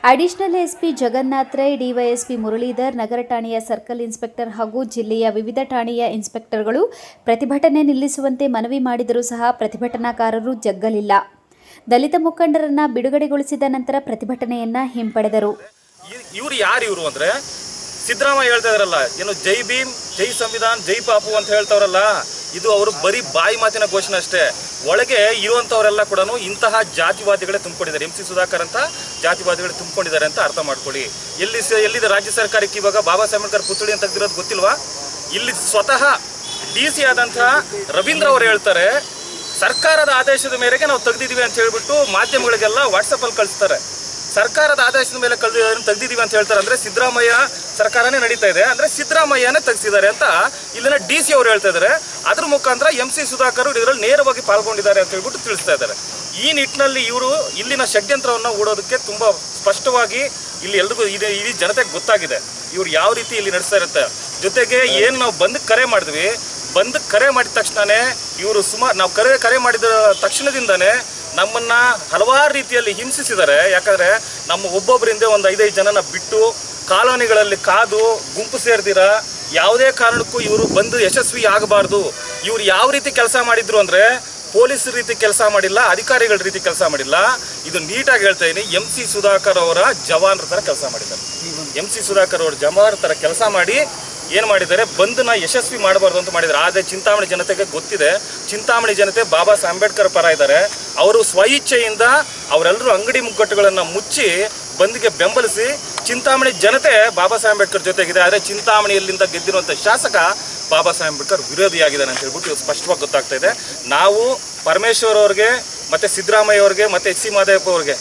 Additional SP Jagannath Rai, DySP Muralidhar, ನಗರ ಠಾಣೆಯ ಸರ್ಕಲ್ ಇನ್ಸ್ಪೆಕ್ಟರ್ ಹಾಗೂ ಜಿಲ್ಲೆಯ ವಿವಿಧ ಠಾಣೆಯ ಇನ್ಸ್ಪೆಕ್ಟರ್ಗಳು ಪ್ರತಿಭಟನೆ ನಿಲ್ಲಿಸುವಂತೆ ಮನವಿ ಮಾಡಿದರೂ ಸಹ ಪ್ರತಿಭಟನಾಕಾರರು ಜಗ್ಗಲಿಲ್ಲ. ದಲಿತ ಮುಖಂಡರನ್ನ ಬಿಡುಗಡೆಗೊಳಿಸಿದ ನಂತರ ಪ್ರತಿಭಟನೆಯನ್ನ ಹಿಂಪಡೆದರು. ಇವರು ಯಾರು ಇವರು ಅಂದ್ರೆ ಸಿದ್ದರಾಮಯ್ಯ ಹೇಳ್ತಾ ಇದಾರಲ್ಲ, ಏನು ಜೈ ಭೀಮ್, ಜೈ ಸಂವಿಧಾನ್, ಜೈ ಪಾಪು ಅಂತ ಹೇಳ್ತಾವ್ರಲ್ಲ, ಇದು ಅವರು ಬರೀ ಬಾಯಿ ಮಾತಿನ ಘೋಷಣೆ ಅಷ್ಟೇ. ಒಳಗೆ ಇರುವಂತವರೆಲ್ಲ ಕೂಡ ಇಂತಹ ಜಾತಿವಾದಿಗಳೇ ತುಂಬಿಕೊಂಡಿದ್ದಾರೆ. MC ಸುಧಾಕರ್ ಅಂತ ಜಾತಿವಾದಿಗಳೇ ತುಂಬಿಕೊಂಡಿದ್ದಾರೆ ಅಂತ ಅರ್ಥ ಮಾಡ್ಕೊಳ್ಳಿ. ಎಲ್ಲಿದೆ ರಾಜ್ಯ ಸರ್ಕಾರಕ್ಕೆ ಇವಾಗ ಬಾಬಾ ಸಾಹೇಬ್ ಅಂಬೇಡ್ಕರ್ ಪುತ್ಥಳಿ ಅಂತ ತೆಗೆದಿರೋದು ಗೊತ್ತಿಲ್ವಾ? ಇಲ್ಲಿ ಸ್ವತಃ DC ಆದಂತಹ ರವೀಂದ್ರ ಅವರು ಹೇಳ್ತಾರೆ, ಸರ್ಕಾರದ ಆದೇಶದ ಮೇರೆಗೆ ನಾವು ತೆಗೆದಿದ್ದೀವಿ ಅಂತ ಹೇಳ್ಬಿಟ್ಟು ಮಾಧ್ಯಮಗಳಿಗೆಲ್ಲ ವಾಟ್ಸಪ್ಪಲ್ಲಿ ಕಳಿಸ್ತಾರೆ. ಸರ್ಕಾರದ ಆದೇಶದ ಮೇಲೆ ತೆಗೆದಿದ್ದೀವಿ ಅಂತ ಹೇಳ್ತಾರೆ ಅಂದ್ರೆ ಸಿದ್ದರಾಮಯ್ಯ ಸರ್ಕಾರನೇ ನಡೀತಾ ಇದೆ ಅಂದ್ರೆ ಸಿದ್ದರಾಮಯ್ಯನೇ ತೆಗೆಸಿದ್ದಾರೆ ಅಂತ ಇಲ್ಲಿನ DC ಅವರು ಹೇಳ್ತಾ ಇದ್ದಾರೆ. ಅದ್ರ ಮುಖಾಂತರ MC ಸುಧಾಕರ್ ಇದರಲ್ಲಿ ನೇರವಾಗಿ ಪಾಲ್ಗೊಂಡಿದ್ದಾರೆ ಅಂತ ಹೇಳ್ಬಿಟ್ಟು ತಿಳಿಸ್ತಾ ಇದ್ದಾರೆ. ಈ ನಿಟ್ಟಿನಲ್ಲಿ ಇವರು ಇಲ್ಲಿನ ಷಡ್ಯಂತ್ರವನ್ನು ಹೂಡೋದಕ್ಕೆ ತುಂಬಾ ಸ್ಪಷ್ಟವಾಗಿ ಇಲ್ಲಿ ಎಲ್ರಿಗೂ ಇಡೀ ಜನತೆಗೆ ಗೊತ್ತಾಗಿದೆ ಇವ್ರು ಯಾವ ರೀತಿ ಇಲ್ಲಿ ನಡೆಸ್ತಾ ಇರುತ್ತೆ. ಜೊತೆಗೆ ಏನು ನಾವು ಬಂದಕ್ಕೆ ಕರೆ ಮಾಡಿದ್ವಿ, ಬಂದಕ್ಕೆ ಕರೆ ಮಾಡಿದ ತಕ್ಷಣನೇ ಇವರು ನಾವು ಕರೆ ಮಾಡಿದ ತಕ್ಷಣದಿಂದನೇ ನಮ್ಮನ್ನ ಹಲವಾರು ರೀತಿಯಲ್ಲಿ ಹಿಂಸಿಸಿದ್ದಾರೆ. ಯಾಕಂದ್ರೆ ನಮ್ಮ ಒಬ್ಬೊಬ್ಬರಿಂದ ಒಂದು 5-5 ಜನನ ಬಿಟ್ಟು ಕಾಲೋನಿಗಳಲ್ಲಿ ಕಾದು ಗುಂಪು ಸೇರ್ದಿರ ಯಾವುದೇ ಕಾರಣಕ್ಕೂ ಇವರು ಬಂದು ಯಶಸ್ವಿ ಆಗಬಾರ್ದು. ಇವ್ರು ಯಾವ ರೀತಿ ಕೆಲಸ ಮಾಡಿದ್ರು ಅಂದ್ರೆ ಪೊಲೀಸ್ ರೀತಿ ಕೆಲಸ ಮಾಡಿಲ್ಲ, ಅಧಿಕಾರಿಗಳ ರೀತಿ ಕೆಲಸ ಮಾಡಿಲ್ಲ. ಇದು ನೀಟಾಗಿ ಹೇಳ್ತಾ ಇದೀನಿ. MC ಸುಧಾಕರ್ ಅವರ ಜವಾನರ ತರ ಕೆಲಸ ಮಾಡಿದ್ದಾರೆ. MC ಸುಧಾಕರ್ ಅವರ ಜವಾನರ ತರ ಕೆಲಸ ಮಾಡಿ ಏನು ಮಾಡಿದ್ದಾರೆ, ಬಂದನ್ನ ಯಶಸ್ವಿ ಮಾಡಬಾರ್ದು ಅಂತ ಮಾಡಿದ್ದಾರೆ. ಆದರೆ ಚಿಂತಾಮಣಿ ಜನತೆಗೆ ಗೊತ್ತಿದೆ, ಚಿಂತಾಮಣಿ ಜನತೆ ಬಾಬಾ ಸಾಹೇಬ್ ಅಂಬೇಡ್ಕರ್ ಪರ ಇದ್ದಾರೆ. ಅವರು ಸ್ವಇಚ್ಛೆಯಿಂದ ಅವರೆಲ್ಲರೂ ಅಂಗಡಿ ಮುಗ್ಗಟ್ಟುಗಳನ್ನು ಮುಚ್ಚಿ ಬಂದ್ಗೆ ಬೆಂಬಲಿಸಿ ಚಿಂತಾಮಣಿ ಜನತೆ ಬಾಬಾ ಸಾಹೇಬ್ ಅಂಬೇಡ್ಕರ್ ಜೊತೆಗಿದೆ. ಆದರೆ ಚಿಂತಾಮಣಿಯಲ್ಲಿಂದ ಗೆದ್ದಿರುವಂಥ ಶಾಸಕ ಬಾಬಾ ಸಾಹೇಬ್ ಅಂಬೇಡ್ಕರ್ ವಿರೋಧಿಯಾಗಿದ್ದಾನೆ ಅಂತ ಹೇಳ್ಬಿಟ್ಟು ಇವತ್ತು ಸ್ಪಷ್ಟವಾಗಿ ಗೊತ್ತಾಗ್ತಾ ಇದೆ. ನಾವು ಪರಮೇಶ್ವರ್ ಅವ್ರಿಗೆ ಮತ್ತು ಸಿದ್ದರಾಮಯ್ಯ ಅವ್ರಿಗೆ ಮತ್ತು ಎಚ್ ಸಿ ಮಹದೇವಪ್ಪ ಅವ್ರಿಗೆ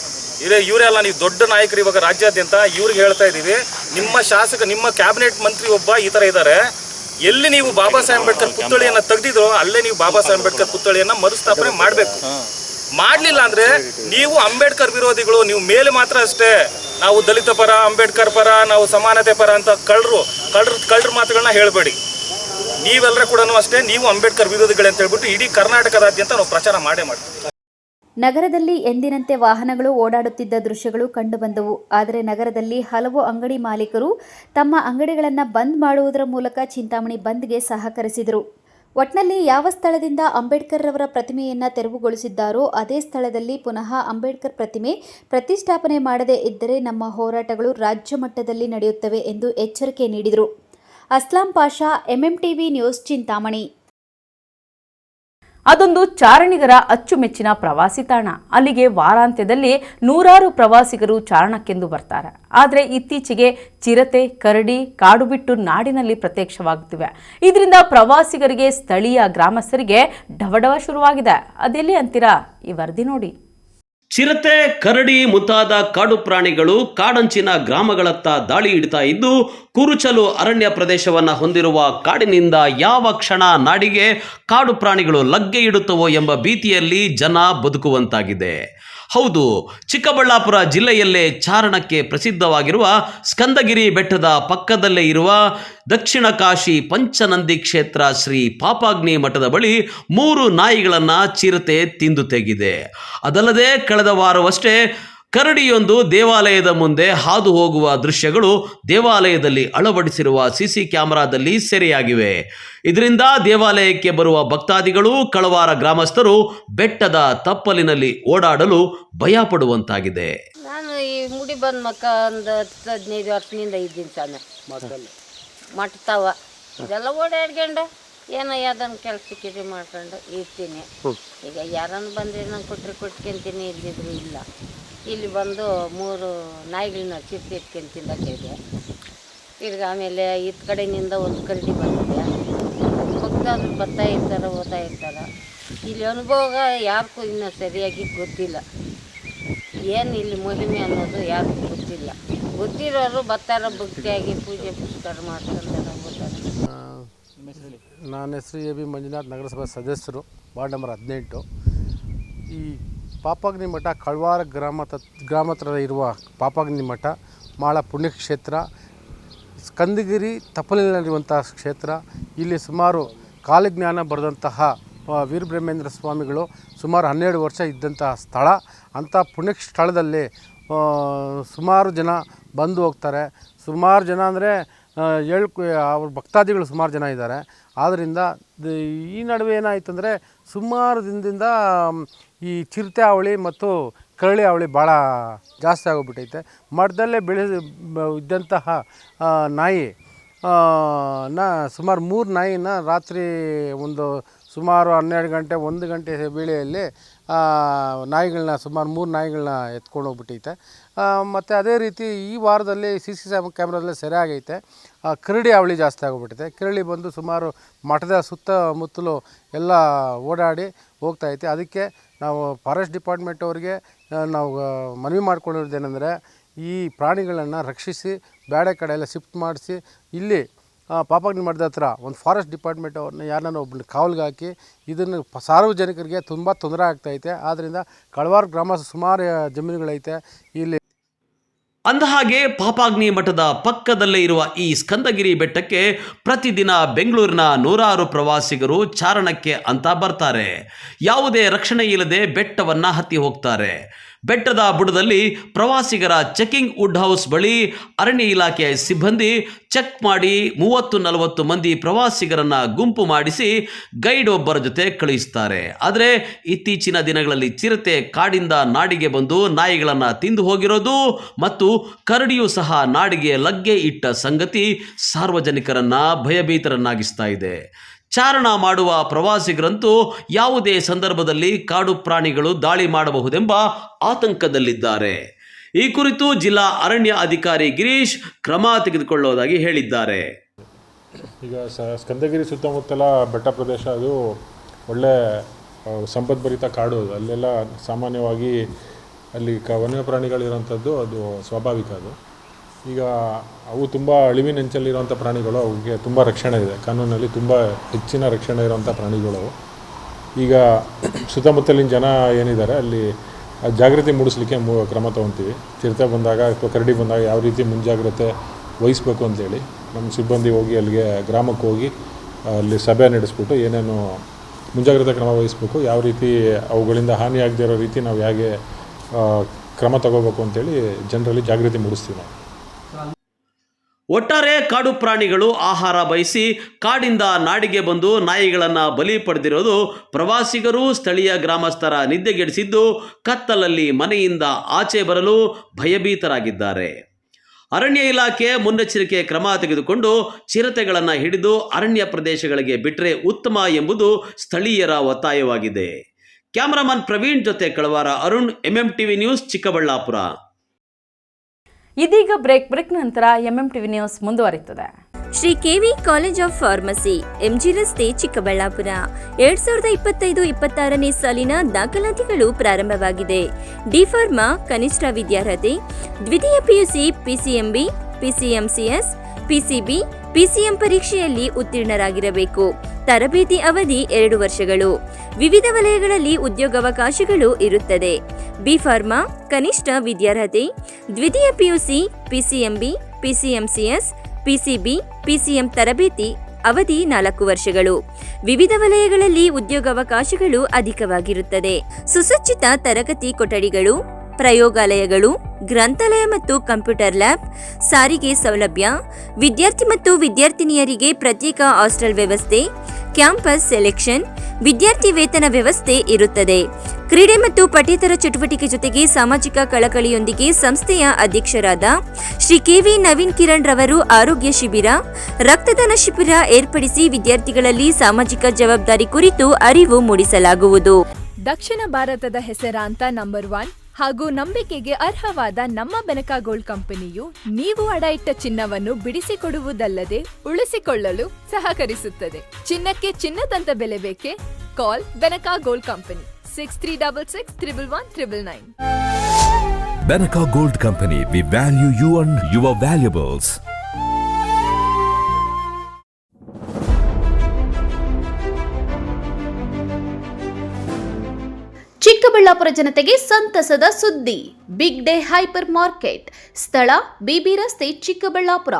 ಇವರೆಲ್ಲ ನೀವು ದೊಡ್ಡ ನಾಯಕರು ಇವಾಗ ರಾಜ್ಯಾದ್ಯಂತ ಇವ್ರಿಗೆ ಹೇಳ್ತಾ ಇದ್ದೀವಿ, ನಿಮ್ಮ ಶಾಸಕ ನಿಮ್ಮ ಕ್ಯಾಬಿನೆಟ್ ಮಂತ್ರಿ ಒಬ್ಬ ಈ ಥರ ಇದ್ದಾರೆ, ಎಲ್ಲಿ ನೀವು ಬಾಬಾ ಸಾಹೇಬ್ ಅಂಬೇಡ್ಕರ್ ಪುತ್ಥಳಿಯನ್ನು ತೆಗೆದಿದ್ರು ಅಲ್ಲೇ ನೀವು ಬಾಬಾ ಸಾಹೇಬ್ ಅಂಬೇಡ್ಕರ್ ಪುತ್ಥಳಿಯನ್ನು ಮರುಸ್ಥಾಪನೆ ಮಾಡಬೇಕು. ಮಾಡಲಿಲ್ಲ ಅಂದರೆ ನೀವು ಅಂಬೇಡ್ಕರ್ ವಿರೋಧಿಗಳು, ನೀವು ಮೇಲೆ ಮಾತ್ರ ಅಷ್ಟೇ ನಾವು ದಲಿತ ಪರ, ಅಂಬೇಡ್ಕರ್ ಪರ, ನಾವು ಸಮಾನತೆ ಪರ ಅಂತ ಕಳ್ಳರು ಮಾತುಗಳನ್ನ ಹೇಳಬೇಡಿ. ನೀವೆಲ್ಲರೂ ಕೂಡ ಅಷ್ಟೇ ನೀವು ಅಂಬೇಡ್ಕರ್ ವಿರೋಧಿಗಳೇ ಅಂತ ಹೇಳ್ಬಿಟ್ಟು ಇಡೀ ಕರ್ನಾಟಕದಾದ್ಯಂತ ನಾವು ಪ್ರಚಾರ ಮಾಡೇ ಮಾಡ್ತೀವಿ. ನಗರದಲ್ಲಿ ಎಂದಿನಂತೆ ವಾಹನಗಳು ಓಡಾಡುತ್ತಿದ್ದ ದೃಶ್ಯಗಳು ಕಂಡುಬಂದವು. ಆದರೆ ನಗರದಲ್ಲಿ ಹಲವು ಅಂಗಡಿ ಮಾಲೀಕರು ತಮ್ಮ ಅಂಗಡಿಗಳನ್ನು ಬಂದ್ ಮಾಡುವುದರ ಮೂಲಕ ಚಿಂತಾಮಣಿ ಬಂದ್ಗೆ ಸಹಕರಿಸಿದರು. ಒಟ್ನಲ್ಲಿ ಯಾವ ಸ್ಥಳದಿಂದ ಅಂಬೇಡ್ಕರ್ ರವರ ಪ್ರತಿಮೆಯನ್ನು ತೆರವುಗೊಳಿಸಿದ್ದಾರೋ ಅದೇ ಸ್ಥಳದಲ್ಲಿ ಪುನಃ ಅಂಬೇಡ್ಕರ್ ಪ್ರತಿಮೆ ಪ್ರತಿಷ್ಠಾಪನೆ ಮಾಡದೇ ಇದ್ದರೆ ನಮ್ಮ ಹೋರಾಟಗಳು ರಾಜ್ಯ ಮಟ್ಟದಲ್ಲಿ ನಡೆಯುತ್ತವೆ ಎಂದು ಎಚ್ಚರಿಕೆ ನೀಡಿದರು. Aslam Pasha, MMTV news, Chintamani. ಅದೊಂದು ಚಾರಣಿಗರ ಅಚ್ಚುಮೆಚ್ಚಿನ ಪ್ರವಾಸಿ ತಾಣ. ಅಲ್ಲಿಗೆ ವಾರಾಂತ್ಯದಲ್ಲಿ ನೂರಾರು ಪ್ರವಾಸಿಗರು ಚಾರಣಕ್ಕೆಂದು ಬರ್ತಾರೆ. ಆದರೆ ಇತ್ತೀಚೆಗೆ ಚಿರತೆ, ಕರಡಿ ಕಾಡು ಬಿಟ್ಟು ನಾಡಿನಲ್ಲಿ ಪ್ರತ್ಯಕ್ಷವಾಗುತ್ತಿವೆ. ಇದರಿಂದ ಪ್ರವಾಸಿಗರಿಗೆ, ಸ್ಥಳೀಯ ಗ್ರಾಮಸ್ಥರಿಗೆ ಡವಡವ ಶುರುವಾಗಿದೆ. ಅದೆಲ್ಲಿ ಅಂತೀರಾ? ಈ ವರದಿ ನೋಡಿ. ಚಿರತೆ, ಕರಡಿ ಮುಂತಾದ ಕಾಡು ಪ್ರಾಣಿಗಳು ಕಾಡಂಚಿನ ಗ್ರಾಮಗಳತ್ತ ದಾಳಿ ಇಡ್ತಾ ಇದ್ದು, ಕುರುಚಲು ಅರಣ್ಯ ಪ್ರದೇಶವನ್ನು ಹೊಂದಿರುವ ಕಾಡಿನಿಂದ ಯಾವ ಕ್ಷಣ ನಾಡಿಗೆ ಕಾಡು ಪ್ರಾಣಿಗಳು ಲಗ್ಗೆ ಇಡುತ್ತವೋ ಎಂಬ ಭೀತಿಯಲ್ಲಿ ಜನ ಬದುಕುವಂತಾಗಿದೆ. ಹೌದು, ಚಿಕ್ಕಬಳ್ಳಾಪುರ ಜಿಲ್ಲೆಯಲ್ಲೇ ಚಾರಣಕ್ಕೆ ಪ್ರಸಿದ್ಧವಾಗಿರುವ ಸ್ಕಂದಗಿರಿ ಬೆಟ್ಟದ ಪಕ್ಕದಲ್ಲೇ ಇರುವ ದಕ್ಷಿಣ ಕಾಶಿ ಪಂಚನಂದಿ ಕ್ಷೇತ್ರ ಶ್ರೀ ಪಾಪಾಗ್ನಿ ಮಠದ ಬಳಿ 3 ನಾಯಿಗಳನ್ನು ಚಿರತೆ ತಿಂದು ತೆಗೆದಿದೆ. ಅದಲ್ಲದೆ ಕಳೆದ ವಾರವಷ್ಟೇ ಕರಡಿಯೊಂದು ದೇವಾಲಯದ ಮುಂದೆ ಹಾದು ಹೋಗುವ ದೃಶ್ಯಗಳು ದೇವಾಲಯದಲ್ಲಿ ಅಳವಡಿಸಿರುವ ಸಿಸಿ ಕ್ಯಾಮೆರಾದಲ್ಲಿ ಸೆರೆಯಾಗಿವೆ. ಇದರಿಂದ ದೇವಾಲಯಕ್ಕೆ ಬರುವ ಭಕ್ತಾದಿಗಳು, ಕಳವಾರ ಗ್ರಾಮಸ್ಥರು ಬೆಟ್ಟದ ತಪ್ಪಲಿನಲ್ಲಿ ಓಡಾಡಲು ಭಯ ಪಡುವಂತಾಗಿದೆ. ನಾನು ಈ ಮುಡಿ ಬಂದ ಮಕ್ಕ ಒಂದು 10-15 ವರ್ಷದಿಂದ ಇದ್ದೀನಿ ಸಣ್ಣ ಮಟ್ತಾವ ಇದೆಲ್ಲ ಓಡಾಡ್ಕೊಂಡು ಏನೋ ಯಾವ್ದನ್ನು ಕೆಲಸ ಕಿರಿ ಮಾಡ್ಕೊಂಡು ಇರ್ತೀನಿ. ಈಗ ಯಾರನ್ನು ಬಂದರೆ ನಾನು ಕೊಟ್ಕೊಂತೀನಿ, ಇಲ್ದಿದ್ರು ಇಲ್ಲ. ಇಲ್ಲಿ ಬಂದು 3 ನಾಯಿಗಳನ್ನ ಚಿರ್ತಿ ಇಟ್ಕೊಂಡು ತಿಂದಕ್ಕಿದೆ. ತಿರ್ಗಿ ಆಮೇಲೆ ಇತ್ತ ಕಡೆಯಿಂದ ಒಂದು ಕರಡಿ ಬಂದಿದೆ. ಭಕ್ತಾದ್ರು ಬರ್ತಾ ಇರ್ತಾರೆ, ಓದ್ತಾ ಇರ್ತಾರೆ. ಇಲ್ಲಿ ಅನುಭವ ಯಾರಿಗೂ ಇನ್ನೂ ಸರಿಯಾಗಿ ಗೊತ್ತಿಲ್ಲ. ಏನು ಇಲ್ಲಿ ಮಹಿಮೆ ಅನ್ನೋದು ಯಾರಿಗೂ ಗೊತ್ತಿಲ್ಲ. ಗೊತ್ತಿರೋರು ಬರ್ತಾರೆ, ಭಕ್ತಿಯಾಗಿ ಪೂಜೆ ಪುರಸ್ಕಾರ ಮಾಡ್ತಾರೆ, ಓದ್ತಾರೆ. ನನ್ನ ಹೆಸರು ಎ ಬಿ ಮಂಜುನಾಥ್, ನಗರಸಭಾ ಸದಸ್ಯರು, ವಾರ್ಡ್ ನಂಬರ್ 18. ಈ ಪಾಪಾಗ್ನಿ ಮಠ ಕಳ್ವಾರ ಗ್ರಾಮ ಹತ್ರ ಇರುವ ಪಾಪಾಗ್ನಿ ಮಠ ಭಾಳ ಪುಣ್ಯಕ್ಷೇತ್ರ. ಸ್ಕಂದಗಿರಿ ತಪ್ಪಲಿನಲ್ಲಿರುವಂಥ ಕ್ಷೇತ್ರ. ಇಲ್ಲಿ ಸುಮಾರು ಕಾಲಜ್ಞಾನ ಬರೆದಂತಹ ವೀರಬ್ರಹ್ಮೇಂದ್ರ ಸ್ವಾಮಿಗಳು ಸುಮಾರು 12 ವರ್ಷ ಇದ್ದಂತಹ ಸ್ಥಳ. ಅಂಥ ಪುಣ್ಯ ಸ್ಥಳದಲ್ಲಿ ಸುಮಾರು ಜನ ಬಂದು ಹೋಗ್ತಾರೆ. ಸುಮಾರು ಜನ ಅಂದರೆ ಅವ್ರ ಭಕ್ತಾದಿಗಳು ಸುಮಾರು ಜನ ಇದ್ದಾರೆ. ಆದ್ದರಿಂದ ಈ ನಡುವೆ ಏನಾಯ್ತಂದರೆ ಸುಮಾರು ದಿನದಿಂದ ಈ ಚಿರತೆ ಹಾವಳಿ ಮತ್ತು ಕರಳಿ ಹಾವಳಿ ಭಾಳ ಜಾಸ್ತಿ ಆಗೋಗ್ಬಿಟ್ಟೈತೆ. ಮಠದಲ್ಲೇ ಇದ್ದಂತಹ ನಾಯಿ ಸುಮಾರು 3 ನಾಯಿನ ರಾತ್ರಿ ಒಂದು ಸುಮಾರು 12 ಗಂಟೆ 1 ಗಂಟೆ ವೇಳೆಯಲ್ಲಿ ನಾಯಿಗಳನ್ನ ಸುಮಾರು 3 ನಾಯಿಗಳನ್ನ ಎತ್ಕೊಂಡು ಹೋಗ್ಬಿಟ್ಟೈತೆ. ಮತ್ತು ಅದೇ ರೀತಿ ಈ ವಾರದಲ್ಲಿ CC ಕ್ಯಾಮ್ರಾದಲ್ಲೇ ಸೆರೆ ಆಗೈತೆ. ಕರಡಿ ಹಾವಳಿ ಜಾಸ್ತಿ ಆಗೋಗ್ಬಿಟ್ಟಿದೆ. ಕರಡಿ ಬಂದು ಸುಮಾರು ಮಠದ ಸುತ್ತಮುತ್ತಲು ಎಲ್ಲ ಓಡಾಡಿ ಹೋಗ್ತಾಯಿದೆ. ಅದಕ್ಕೆ ನಾವು ಫಾರೆಸ್ಟ್ ಡಿಪಾರ್ಟ್ಮೆಂಟ್ ಅವ್ರಿಗೆ ನಾವು ಮನವಿ ಮಾಡ್ಕೊಂಡಿರೋದೇನೆಂದರೆ ಈ ಪ್ರಾಣಿಗಳನ್ನು ರಕ್ಷಿಸಿ ಬೇರೆ ಕಡೆ ಎಲ್ಲ ಶಿಫ್ಟ್ ಮಾಡಿಸಿ ಇಲ್ಲಿ ಪಾಪಾಗ್ನಿ ಮಠದ ಹತ್ರ ಒಂದು ಫಾರೆಸ್ಟ್ ಡಿಪಾರ್ಟ್ಮೆಂಟ್ ಅವ್ರನ್ನ ಯಾರನ್ನ ಒಬ್ಬನ ಕಾವಲಿಗೆ ಹಾಕಿ ಇದನ್ನು ಸಾರ್ವಜನಿಕರಿಗೆ ತುಂಬ ತೊಂದರೆ ಆಗ್ತೈತೆ. ಆದ್ದರಿಂದ ಕಳವಾರ ಗ್ರಾಮ ಸುಮಾರು ಜಮೀನುಗಳೈತೆ ಇಲ್ಲಿ. ಅಂದಹಾಗೆ ಪಾಪಾಗ್ನಿ ಮಠದ ಪಕ್ಕದಲ್ಲೇ ಇರುವ ಈ ಸ್ಕಂದಗಿರಿ ಬೆಟ್ಟಕ್ಕೆ ಪ್ರತಿದಿನ ಬೆಂಗಳೂರಿನ ನೂರಾರು ಪ್ರವಾಸಿಗರು ಚಾರಣಕ್ಕೆ ಅಂತ ಬರ್ತಾರೆ. ಯಾವುದೇ ರಕ್ಷಣೆ ಇಲ್ಲದೆ ಬೆಟ್ಟವನ್ನು ಹತ್ತಿ ಹೋಗ್ತಾರೆ. ಬೆಟ್ಟದ ಬುಡದಲ್ಲಿ ಪ್ರವಾಸಿಗರ ಚೆಕಿಂಗ್ ವುಡ್ ಹೌಸ್ ಬಳಿ ಅರಣ್ಯ ಇಲಾಖೆಯ ಸಿಬ್ಬಂದಿ ಚೆಕ್ ಮಾಡಿ 30-40 ಮಂದಿ ಪ್ರವಾಸಿಗರನ್ನ ಗುಂಪು ಮಾಡಿಸಿ ಗೈಡ್ ಒಬ್ಬರ ಜೊತೆ ಕಳುಹಿಸ್ತಾರೆ. ಆದರೆ ಇತ್ತೀಚಿನ ದಿನಗಳಲ್ಲಿ ಚಿರತೆ ಕಾಡಿಂದ ನಾಡಿಗೆ ಬಂದು ನಾಯಿಗಳನ್ನು ತಿಂದು ಹೋಗಿರೋದು ಮತ್ತು ಕರಡಿಯೂ ಸಹ ನಾಡಿಗೆ ಲಗ್ಗೆ ಇಟ್ಟ ಸಂಗತಿ ಸಾರ್ವಜನಿಕರನ್ನ ಭಯಭೀತರನ್ನಾಗಿಸ್ತಾ ಇದೆ. ಚಾರಣ ಮಾಡುವ ಪ್ರವಾಸಿಗರಂತೂ ಯಾವುದೇ ಸಂದರ್ಭದಲ್ಲಿ ಕಾಡು ಪ್ರಾಣಿಗಳು ದಾಳಿ ಮಾಡಬಹುದೆಂಬ ಆತಂಕದಲ್ಲಿದ್ದಾರೆ. ಈ ಕುರಿತು ಜಿಲ್ಲಾ ಅರಣ್ಯ ಅಧಿಕಾರಿ ಗಿರೀಶ್ ಕ್ರಮ ತೆಗೆದುಕೊಳ್ಳುವುದಾಗಿ ಹೇಳಿದ್ದಾರೆ. ಈಗ ಸ್ಕಂದಗಿರಿ ಸುತ್ತಮುತ್ತಲ ಬೆಟ್ಟ ಪ್ರದೇಶ ಅದು ಒಳ್ಳೆ ಸಂಪದ್ಭರಿತ ಕಾಡು. ಅಲ್ಲೆಲ್ಲ ಸಾಮಾನ್ಯವಾಗಿ ಅಲ್ಲಿ ವನ್ಯ ಪ್ರಾಣಿಗಳಿರೋಂಥದ್ದು ಅದು ಸ್ವಾಭಾವಿಕ. ಅದು ಈಗ ಅವು ತುಂಬ ಅಳಿವಿನಂಚಲ್ಲಿರುವಂಥ ಪ್ರಾಣಿಗಳು, ಅವುಗೆ ತುಂಬ ರಕ್ಷಣೆ ಇದೆ, ಕಾನೂನಲ್ಲಿ ತುಂಬ ಹೆಚ್ಚಿನ ರಕ್ಷಣೆ ಇರೋವಂಥ ಪ್ರಾಣಿಗಳು. ಈಗ ಸುತ್ತಮುತ್ತಲಿನ ಜನ ಏನಿದ್ದಾರೆ ಅಲ್ಲಿ ಜಾಗೃತಿ ಮೂಡಿಸ್ಲಿಕ್ಕೆ ಕ್ರಮ ತೊಗೊತೀವಿ. ಚಿರತೆ ಬಂದಾಗ ಅಥವಾ ಕರಡಿ ಬಂದಾಗ ಯಾವ ರೀತಿ ಮುಂಜಾಗ್ರತೆ ವಹಿಸ್ಬೇಕು ಅಂತೇಳಿ ನಮ್ಮ ಸಿಬ್ಬಂದಿ ಹೋಗಿ ಅಲ್ಲಿಗೆ ಗ್ರಾಮಕ್ಕೆ ಹೋಗಿ ಅಲ್ಲಿ ಸಭೆ ನಡೆಸ್ಬಿಟ್ಟು ಏನೇನು ಮುಂಜಾಗ್ರತಾ ಕ್ರಮ ವಹಿಸ್ಬೇಕು, ಯಾವ ರೀತಿ ಅವುಗಳಿಂದ ಹಾನಿಯಾಗದೇ ಇರೋ ರೀತಿ ನಾವು ಹೇಗೆ ಕ್ರಮ ತಗೋಬೇಕು ಅಂತೇಳಿ ಜನರಲ್ಲಿ ಜಾಗೃತಿ ಮೂಡಿಸ್ತೀವಿ ನಾವು. ಒಟ್ಟಾರೆ ಕಾಡು ಪ್ರಾಣಿಗಳು ಆಹಾರ ಬಯಸಿ ಕಾಡಿಂದ ನಾಡಿಗೆ ಬಂದು ನಾಯಿಗಳನ್ನು ಬಲಿ ಪಡೆದಿರೋದು ಪ್ರವಾಸಿಗರು ಸ್ಥಳೀಯ ಗ್ರಾಮಸ್ಥರ ನಿದ್ದೆಗೆಡಿಸಿದ್ದು ಕತ್ತಲಲ್ಲಿ ಮನೆಯಿಂದ ಆಚೆ ಬರಲು ಭಯಭೀತರಾಗಿದ್ದಾರೆ. ಅರಣ್ಯ ಇಲಾಖೆ ಮುನ್ನೆಚ್ಚರಿಕೆ ಕ್ರಮ ತೆಗೆದುಕೊಂಡು ಚಿರತೆಗಳನ್ನು ಹಿಡಿದು ಅರಣ್ಯ ಪ್ರದೇಶಗಳಿಗೆ ಬಿಟ್ಟರೆ ಉತ್ತಮ ಎಂಬುದು ಸ್ಥಳೀಯರ ಒತ್ತಾಯವಾಗಿದೆ. ಕ್ಯಾಮರಾಮನ್ ಪ್ರವೀಣ್ ಜೊತೆ ಕಳವಾರ ಅರುಣ್, MMTV ನ್ಯೂಸ್, ಚಿಕ್ಕಬಳ್ಳಾಪುರ. ಇದೀಗ ಬ್ರೇಕ್ ನಂತರ MMTV ನ್ಯೂಸ್ ಮುಂದುವರಿಯುತ್ತದೆ. Shri KV college of pharmacy, MG ರಸ್ತೆ, ಚಿಕ್ಕಬಳ್ಳಾಪುರ. 2025-26ನೇ ಸಾಲಿನ ದಾಖಲಾತಿಗಳು ಪ್ರಾರಂಭವಾಗಿದೆ. ಡಿ ಫಾರ್ಮಾ ಕನಿಷ್ಠ ವಿದ್ಯಾರ್ಹತೆ ದ್ವಿತೀಯ PUC PCMB, PCMCS, PCB, PCM ಪರೀಕ್ಷೆಯಲ್ಲಿ ಉತ್ತೀರ್ಣರಾಗಿರಬೇಕು. ತರಬೇತಿ ಅವಧಿ 2 ವರ್ಷಗಳು. ವಿವಿಧ ವಲಯಗಳಲ್ಲಿ ಉದ್ಯೋಗಾವಕಾಶಗಳು ಇರುತ್ತದೆ. ಬಿ ಫಾರ್ಮಾ ಕನಿಷ್ಠ ವಿದ್ಯಾರ್ಹತೆ ದ್ವಿತೀಯ PUC PCMB, PCMCS, PCB, PCM ತರಬೇತಿ ಅವಧಿ 4 ವರ್ಷಗಳು. ವಿವಿಧ ವಲಯಗಳಲ್ಲಿ ಉದ್ಯೋಗಾವಕಾಶಗಳು ಅಧಿಕವಾಗಿರುತ್ತದೆ. ಸುಸಜ್ಜಿತ ತರಗತಿ ಕೊಠಡಿಗಳು, ಪ್ರಯೋಗಾಲಯಗಳು, ಗ್ರಂಥಾಲಯ ಮತ್ತು ಕಂಪ್ಯೂಟರ್ ಲ್ಯಾಬ್, ಸಾರಿಗೆ ಸೌಲಭ್ಯ, ವಿದ್ಯಾರ್ಥಿ ಮತ್ತು ವಿದ್ಯಾರ್ಥಿನಿಯರಿಗೆ ಪ್ರತ್ಯೇಕ ಹಾಸ್ಟೆಲ್ ವ್ಯವಸ್ಥೆ, ಕ್ಯಾಂಪಸ್ ಸೆಲೆಕ್ಷನ್, ವಿದ್ಯಾರ್ಥಿ ವೇತನ ವ್ಯವಸ್ಥೆ ಇರುತ್ತದೆ. ಕ್ರೀಡೆ ಮತ್ತು ಪಠ್ಯೇತರ ಚಟುವಟಿಕೆ ಜೊತೆಗೆ ಸಾಮಾಜಿಕ ಕಳಕಳಿಯೊಂದಿಗೆ ಸಂಸ್ಥೆಯ ಅಧ್ಯಕ್ಷರಾದ ಶ್ರೀ KV ನವೀನ್ ಕಿರಣ್ ರವರು ಆರೋಗ್ಯ ಶಿಬಿರ, ರಕ್ತದಾನ ಶಿಬಿರ ಏರ್ಪಡಿಸಿ ವಿದ್ಯಾರ್ಥಿಗಳಲ್ಲಿ ಸಾಮಾಜಿಕ ಜವಾಬ್ದಾರಿ ಕುರಿತು ಅರಿವು ಮೂಡಿಸಲಾಗುವುದು. ದಕ್ಷಿಣ ಭಾರತದ ಹೆಸರಾಂತ ನಂಬರ್ 1 ಹಾಗೂ ನಂಬಿಕೆಗೆ ಅರ್ಹವಾದ ನಮ್ಮ ಬೆನಕಾ ಗೋಲ್ಡ್ ಕಂಪನಿಯು ನೀವು ಅಡ ಇಟ್ಟ ಚಿನ್ನವನ್ನು ಬಿಡಿಸಿಕೊಡುವುದಲ್ಲದೆ ಉಳಿಸಿಕೊಳ್ಳಲು ಸಹಕರಿಸುತ್ತದೆ. ಚಿನ್ನಕ್ಕೆ ಚಿನ್ನದಂತ ಬೆಲೆ ಬೇಕೆ? ಕಾಲ್ Benaka gold company 6366 11199. Benaka Gold Company, we value you and your valuables. Chikkaballapur ಜನತೆಗೆ ಸಂತಸದ ಸುದ್ದಿ. ಬಿಗ್ ಡೇ ಹೈಪರ್ ಮಾರ್ಕೆಟ್, ಸ್ಥಳ BB ರಸ್ತೆ, ಚಿಕ್ಕಬಳ್ಳಾಪುರ.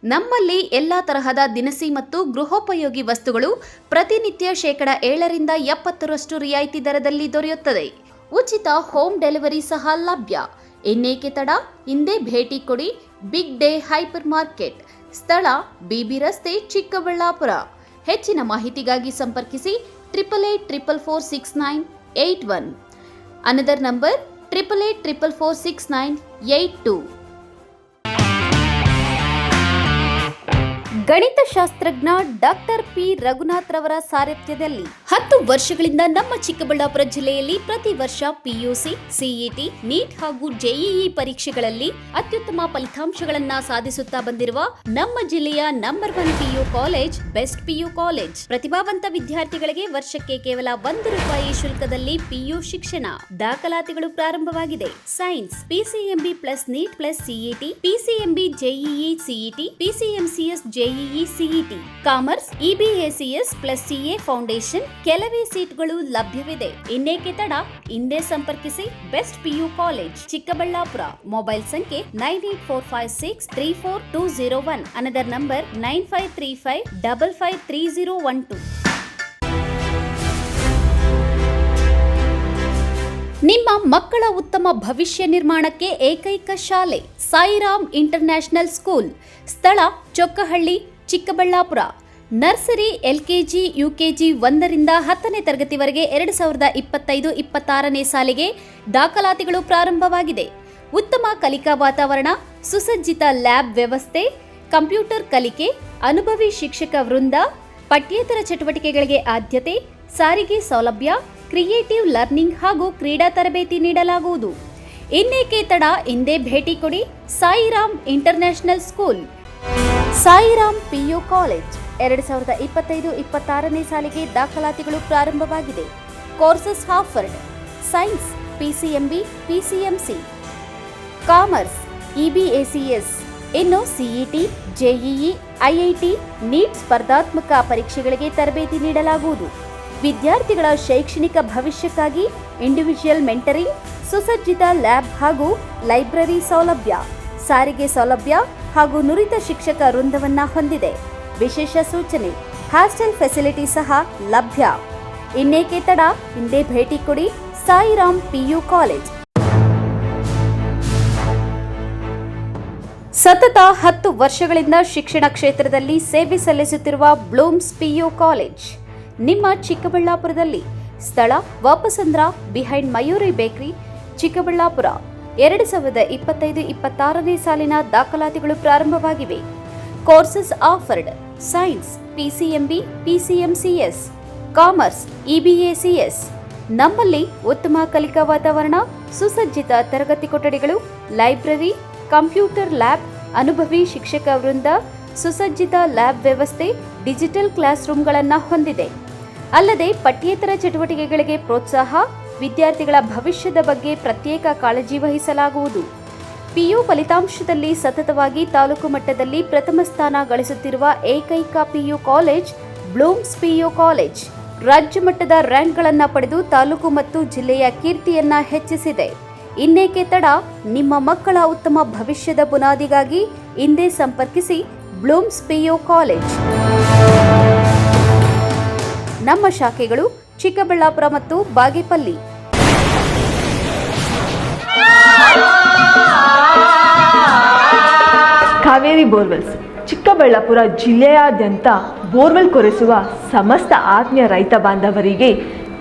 ನಮ್ಮಲ್ಲಿ ಎಲ್ಲಾ ತರಹದ ದಿನಸಿ ಮತ್ತು ಗೃಹೋಪಯೋಗಿ ವಸ್ತುಗಳು ಪ್ರತಿನಿತ್ಯ 7% 70% ರಿಯಾಯಿತಿ ದರದಲ್ಲಿ ದೊರೆಯುತ್ತದೆ. ಉಚಿತ ಹೋಮ್ ಡೆಲಿವರಿ ಸಹ ಲಭ್ಯ. ಇನ್ನೇಕೆ ತಡ, ಹಿಂದೆ ಭೇಟಿ ಕೊಡಿ. ಬಿಗ್ ಡೇ ಹೈಪರ್ ಮಾರ್ಕೆಟ್, ಸ್ಥಳ BB ರಸ್ತೆ, ಚಿಕ್ಕಬಳ್ಳಾಪುರ. ಹೆಚ್ಚಿನ ಮಾಹಿತಿಗಾಗಿ ಸಂಪರ್ಕಿಸಿ 8884469881. Another number 8884469882. ಗಣಿತಶಾಸ್ತ್ರಜ್ಞ ಡಾಕ್ಟರ್ P. ರಘುನಾಥ್ ರವರ ಸಾರಥ್ಯದಲ್ಲಿ 10 ವರ್ಷಗಳಿಂದ ನಮ್ಮ ಚಿಕ್ಕಬಳ್ಳಾಪುರ ಜಿಲ್ಲೆಯಲ್ಲಿ ಪ್ರತಿ ವರ್ಷ PUC, CET, NEET ಹಾಗೂ JEE ಪರೀಕ್ಷೆಗಳಲ್ಲಿ ಅತ್ಯುತ್ತಮ ಫಲಿತಾಂಶಗಳನ್ನ ಸಾಧಿಸುತ್ತಾ ಬಂದಿರುವ ನಮ್ಮ ಜಿಲ್ಲೆಯ number 1 PU college best PU college. ಪ್ರತಿಭಾವಂತ ವಿದ್ಯಾರ್ಥಿಗಳಿಗೆ ವರ್ಷಕ್ಕೆ ಕೇವಲ ₹1 ಶುಲ್ಕದಲ್ಲಿ PU ಶಿಕ್ಷಣ. ದಾಖಲಾತಿಗಳು ಪ್ರಾರಂಭವಾಗಿದೆ. Science PCMB plus NEET plus CET, PCMB JEE CET, PCMCS JEE CET, commerce EBACS plus CA foundation. ಕೆಲವೇ ಸೀಟ್ಗಳು ಲಭ್ಯವಿದೆ. ಇನ್ನೇಕೆ ತಡ, ಹಿಂದೆ ಸಂಪರ್ಕಿಸಿ. Best PU college, Chikkaballapur. Mobile ಸಂಖ್ಯೆ 9845634201. Another number 9535553012. ನಿಮ್ಮ ಮಕ್ಕಳ ಉತ್ತಮ ಭವಿಷ್ಯ ನಿರ್ಮಾಣಕ್ಕೆ ಏಕೈಕ ಶಾಲೆ ಸಾಯಿರಾಮ್ ಇಂಟರ್ನ್ಯಾಷನಲ್ ಸ್ಕೂಲ್. ಸ್ಥಳ Chokkahalli, Chikkaballapur. Nursery, LKG, UKG 1ರಿಂದ 10ನೇ ತರಗತಿವರೆಗೆ 2025-26ನೇ ಸಾಲಿಗೆ ದಾಖಲಾತಿಗಳು ಪ್ರಾರಂಭವಾಗಿದೆ. ಉತ್ತಮ ಕಲಿಕಾ ವಾತಾವರಣ, ಸುಸಜ್ಜಿತ ಲ್ಯಾಬ್ ವ್ಯವಸ್ಥೆ, ಕಂಪ್ಯೂಟರ್ ಕಲಿಕೆ, ಅನುಭವಿ ಶಿಕ್ಷಕ ವೃಂದ, ಪಠ್ಯೇತರ ಚಟುವಟಿಕೆಗಳಿಗೆ ಆದ್ಯತೆ, ಸಾರಿಗೆ ಸೌಲಭ್ಯ, ಕ್ರಿಯೇಟಿವ್ ಲರ್ನಿಂಗ್ ಹಾಗೂ ಕ್ರೀಡಾ ತರಬೇತಿ ನೀಡಲಾಗುವುದು. ಇನ್ನೇಕೆ ತಡ, ಹಿಂದೆ ಭೇಟಿ ಕೊಡಿ. Sairam international school. Sairam PU college 2025-26ನೇ ಸಾಲಿಗೆ ದಾಖಲಾತಿಗಳು ಪ್ರಾರಂಭವಾಗಿದೆ. Courses offered: science, PCMB, PCMC, commerce, EBACS. ಇನ್ನು ಸಿಇಟಿ, ಜೆಇಇ, ಐಐಟಿ, ನೀಟ್ ಸ್ಪರ್ಧಾತ್ಮಕ ಪರೀಕ್ಷೆಗಳಿಗೆ ತರಬೇತಿ ನೀಡಲಾಗುವುದು. ವಿದ್ಯಾರ್ಥಿಗಳ ಶೈಕ್ಷಣಿಕ ಭವಿಷ್ಯಕ್ಕಾಗಿ ಇಂಡಿವಿಜುವಲ್ ಮೆಂಟರಿಂಗ್, ಸುಸಜ್ಜಿತ ಲ್ಯಾಬ್ ಹಾಗೂ ಲೈಬ್ರರಿ ಸೌಲಭ್ಯ, ಸಾರಿಗೆ ಸೌಲಭ್ಯ ಹಾಗೂ ನುರಿತ ಶಿಕ್ಷಕ ವೃಂದವನ್ನ ಹೊಂದಿದೆ. ವಿಶೇಷ ಸೂಚನೆ: ಹಾಸ್ಟೆಲ್ ಫೆಸಿಲಿಟಿ ಸಹ ಲಭ್ಯ. ಇನ್ನೇಕೆ ತಡ, ಹಿಂದೆ ಭೇಟಿ ಕೊಡಿ ಸಾಯಿರಾಮ್ ಪಿಯು ಕಾಲೇಜ್. ಸತತ 10 ವರ್ಷಗಳಿಂದ ಶಿಕ್ಷಣ ಕ್ಷೇತ್ರದಲ್ಲಿ ಸೇವೆ ಸಲ್ಲಿಸುತ್ತಿರುವ ಬ್ಲೂಮ್ಸ್ ಪಿಯು ಕಾಲೇಜ್ ನಿಮ್ಮ ಚಿಕ್ಕಬಳ್ಳಾಪುರದಲ್ಲಿ. ಸ್ಥಳ: ವಾಪಸಂದ್ರ ಬಿಹೈಂಡ್ ಮಯೂರಿ ಬೇಕರಿ, ಚಿಕ್ಕಬಳ್ಳಾಪುರ. 2025-26ನೇ ಸಾಲಿನ ದಾಖಲಾತಿಗಳು ಪ್ರಾರಂಭವಾಗಿವೆ. Courses offered: science, PCMB, PCMCS, commerce, EBACS. ನಮ್ಮಲ್ಲಿ ಉತ್ತಮ ಕಲಿಕಾ ವಾತಾವರಣ, ಸುಸಜ್ಜಿತ ತರಗತಿ ಕೊಠಡಿಗಳು, ಲೈಬ್ರರಿ, ಕಂಪ್ಯೂಟರ್ ಲ್ಯಾಬ್, ಅನುಭವಿ ಶಿಕ್ಷಕ ವೃಂದ, ಸುಸಜ್ಜಿತ ಲ್ಯಾಬ್ ವ್ಯವಸ್ಥೆ, ಡಿಜಿಟಲ್ ಕ್ಲಾಸ್ ರೂಮ್ಗಳನ್ನು ಹೊಂದಿದೆ. ಅಲ್ಲದೆ ಪಠ್ಯೇತರ ಚಟುವಟಿಕೆಗಳಿಗೆ ಪ್ರೋತ್ಸಾಹ, ವಿದ್ಯಾರ್ಥಿಗಳ ಭವಿಷ್ಯದ ಬಗ್ಗೆ ಪ್ರತ್ಯೇಕ ಕಾಳಜಿ ವಹಿಸಲಾಗುವುದು. ಪಿಯು ಫಲಿತಾಂಶದಲ್ಲಿ ಸತತವಾಗಿ ತಾಲೂಕು ಮಟ್ಟದಲ್ಲಿ ಪ್ರಥಮ ಸ್ಥಾನ ಗಳಿಸುತ್ತಿರುವ ಏಕೈಕ PU college Bloom's PU college. ರಾಜ್ಯ ಮಟ್ಟದ ರ್ಯಾಂಕ್ಗಳನ್ನು ಪಡೆದು ತಾಲೂಕು ಮತ್ತು ಜಿಲ್ಲೆಯ ಕೀರ್ತಿಯನ್ನ ಹೆಚ್ಚಿಸಿದೆ. ಇನ್ನೇಕೆ ತಡ, ನಿಮ್ಮ ಮಕ್ಕಳ ಉತ್ತಮ ಭವಿಷ್ಯದ ಬುನಾದಿಗಾಗಿ ಇಂದೇ ಸಂಪರ್ಕಿಸಿ ಬ್ಲೂಮ್ಸ್ ಪಿಯು ಕಾಲೇಜ್. ನಮ್ಮ ಶಾಖೆಗಳು ಚಿಕ್ಕಬಳ್ಳಾಪುರ ಮತ್ತು ಬಾಗೇಪಲ್ಲಿ. ಕಾವೇರಿ ಬೋರ್ವೆಲ್ಸ್ ಚಿಕ್ಕಬಳ್ಳಾಪುರ ಜಿಲ್ಲೆಯಾದ್ಯಂತ ಬೋರ್ವೆಲ್ ಕೊರೆಸುವ ಸಮಸ್ತ ಆತ್ಮೀಯ ರೈತ ಬಾಂಧವರಿಗೆ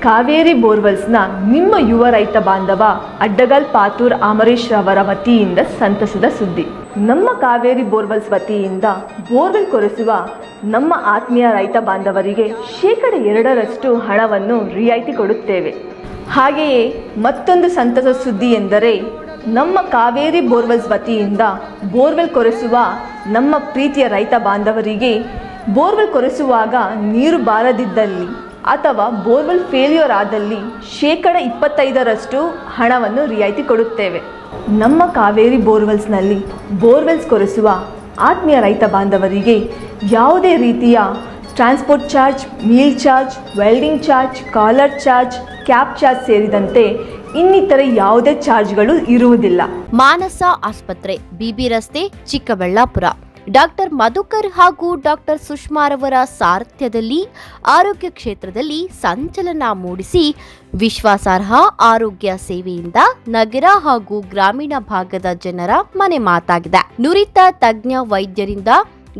ಕಾವೇರಿ ಬೋರ್ವೆಲ್ಸ್ನ ನಿಮ್ಮ ಯುವ ರೈತ ಬಾಂಧವ ಅಡ್ಡಗಲ್ ಪಾತೂರ್ ಅಮರೀಶ್ ರವರ ವತಿಯಿಂದ ಸಂತಸದ ಸುದ್ದಿ. ನಮ್ಮ ಕಾವೇರಿ ಬೋರ್ವೆಲ್ಸ್ ವತಿಯಿಂದ ಬೋರ್ವೆಲ್ ಕೊರೆಸುವ ನಮ್ಮ ಆತ್ಮೀಯ ರೈತ ಬಾಂಧವರಿಗೆ 2% ಹಣವನ್ನು ರಿಯಾಯಿತಿ ಕೊಡುತ್ತೇವೆ. ಹಾಗೆಯೇ ಮತ್ತೊಂದು ಸಂತಸ ಸುದ್ದಿ ಎಂದರೆ ನಮ್ಮ ಕಾವೇರಿ ಬೋರ್ವೆಲ್ಸ್ ವತಿಯಿಂದ ಬೋರ್ವೆಲ್ ಕೊರೆಸುವ ನಮ್ಮ ಪ್ರೀತಿಯ ರೈತ ಬಾಂಧವರಿಗೆ ಬೋರ್ವೆಲ್ ಕೊರೆಸುವಾಗ ನೀರು ಬಾರದಿದ್ದಲ್ಲಿ ಅಥವಾ ಬೋರ್ವೆಲ್ ಫೇಲ್ಯೂರ್ ಆದಲ್ಲಿ 25% ಹಣವನ್ನು ರಿಯಾಯಿತಿ ಕೊಡುತ್ತೇವೆ. ನಮ್ಮ ಕಾವೇರಿ ಬೋರ್ವೆಲ್ಸ್ನಲ್ಲಿ ಬೋರ್ವೆಲ್ಸ್ ಕೊರೆಸುವ ಆತ್ಮೀಯ ರೈತ ಬಾಂಧವರಿಗೆ ಯಾವುದೇ ರೀತಿಯ transport charge, meal charge, welding charge, collar charge, cab charge ಸೇರಿದಂತೆ ಇನ್ನಿತರೆ ಯಾವುದೇ ಚಾರ್ಜ್ಗಳು ಇರುವುದಿಲ್ಲ. ಮಾನಸ ಆಸ್ಪತ್ರೆ, ಬಿಬಿ ರಸ್ತೆ, ಚಿಕ್ಕಬಳ್ಳಾಪುರ. ಡಾಕ್ಟರ್ ಮಧುಕರ್ ಹಾಗೂ ಡಾಕ್ಟರ್ ಸುಷ್ಮಾರವರ ಸಾರಥ್ಯದಲ್ಲಿ ಆರೋಗ್ಯ ಕ್ಷೇತ್ರದಲ್ಲಿ ಸಂಚಲನ ಮೂಡಿಸಿ ವಿಶ್ವಾಸಾರ್ಹ ಆರೋಗ್ಯ ಸೇವೆಯಿಂದ ನಗರ ಹಾಗೂ ಗ್ರಾಮೀಣ ಭಾಗದ ಜನರ ಮನೆ ಮಾತಾಗಿದೆ. ನುರಿತ ತಜ್ಞ ವೈದ್ಯರಿಂದ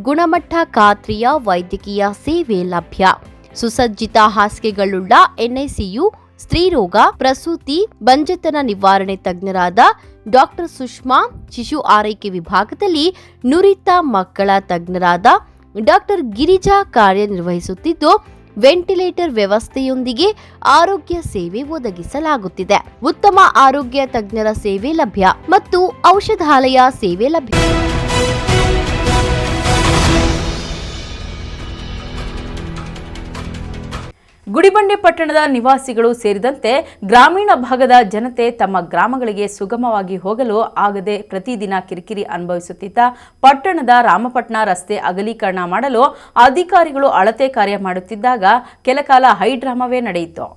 ಗುಣಮಟ್ಟ ಖಾತ್ರಿಯ ವೈದ್ಯಕೀಯ ಸೇವೆ ಲಭ್ಯ. ಸುಸಜ್ಜಿತ ಹಾಸಿಗೆಗಳುಳ್ಳ ಎನ್ಐಸಿಯು, ಸ್ತ್ರೀರೋಗ, ಪ್ರಸೂತಿ, ಬಂಜೆತನ ನಿವಾರಣೆ ತಜ್ಞರಾದ ಡಾಕ್ಟರ್ ಸುಷ್ಮಾ, ಶಿಶು ಆರೈಕೆ ವಿಭಾಗದಲ್ಲಿ ನುರಿತ ಮಕ್ಕಳ ತಜ್ಞರಾದ ಡಾಕ್ಟರ್ ಗಿರಿಜಾ ಕಾರ್ಯನಿರ್ವಹಿಸುತ್ತಿದ್ದು, ವೆಂಟಿಲೇಟರ್ ವ್ಯವಸ್ಥೆಯೊಂದಿಗೆ ಆರೋಗ್ಯ ಸೇವೆ ಒದಗಿಸಲಾಗುತ್ತಿದೆ. ಉತ್ತಮ ಆರೋಗ್ಯ ತಜ್ಞರ ಸೇವೆ ಲಭ್ಯ ಮತ್ತು ಔಷಧಾಲಯ ಸೇವೆ ಲಭ್ಯ. ಗುಡಿಬಂಡೆ ಪಟ್ಟಣದ ನಿವಾಸಿಗಳು ಸೇರಿದಂತೆ ಗ್ರಾಮೀಣ ಭಾಗದ ಜನತೆ ತಮ್ಮ ಗ್ರಾಮಗಳಿಗೆ ಸುಗಮವಾಗಿ ಹೋಗಲು ಆಗದೆ ಪ್ರತಿದಿನ ಕಿರಿಕಿರಿ ಅನುಭವಿಸುತ್ತಿದ್ದ ಪಟ್ಟಣದ ರಾಮಪಟ್ಟಣ ರಸ್ತೆ ಅಗಲೀಕರಣ ಮಾಡಲು ಅಧಿಕಾರಿಗಳು ಅಳತೆ ಕಾರ್ಯ ಮಾಡುತ್ತಿದ್ದಾಗ ಕೆಲಕಾಲ ಹೈಡ್ರಾಮಾವೇ ನಡೆಯಿತು.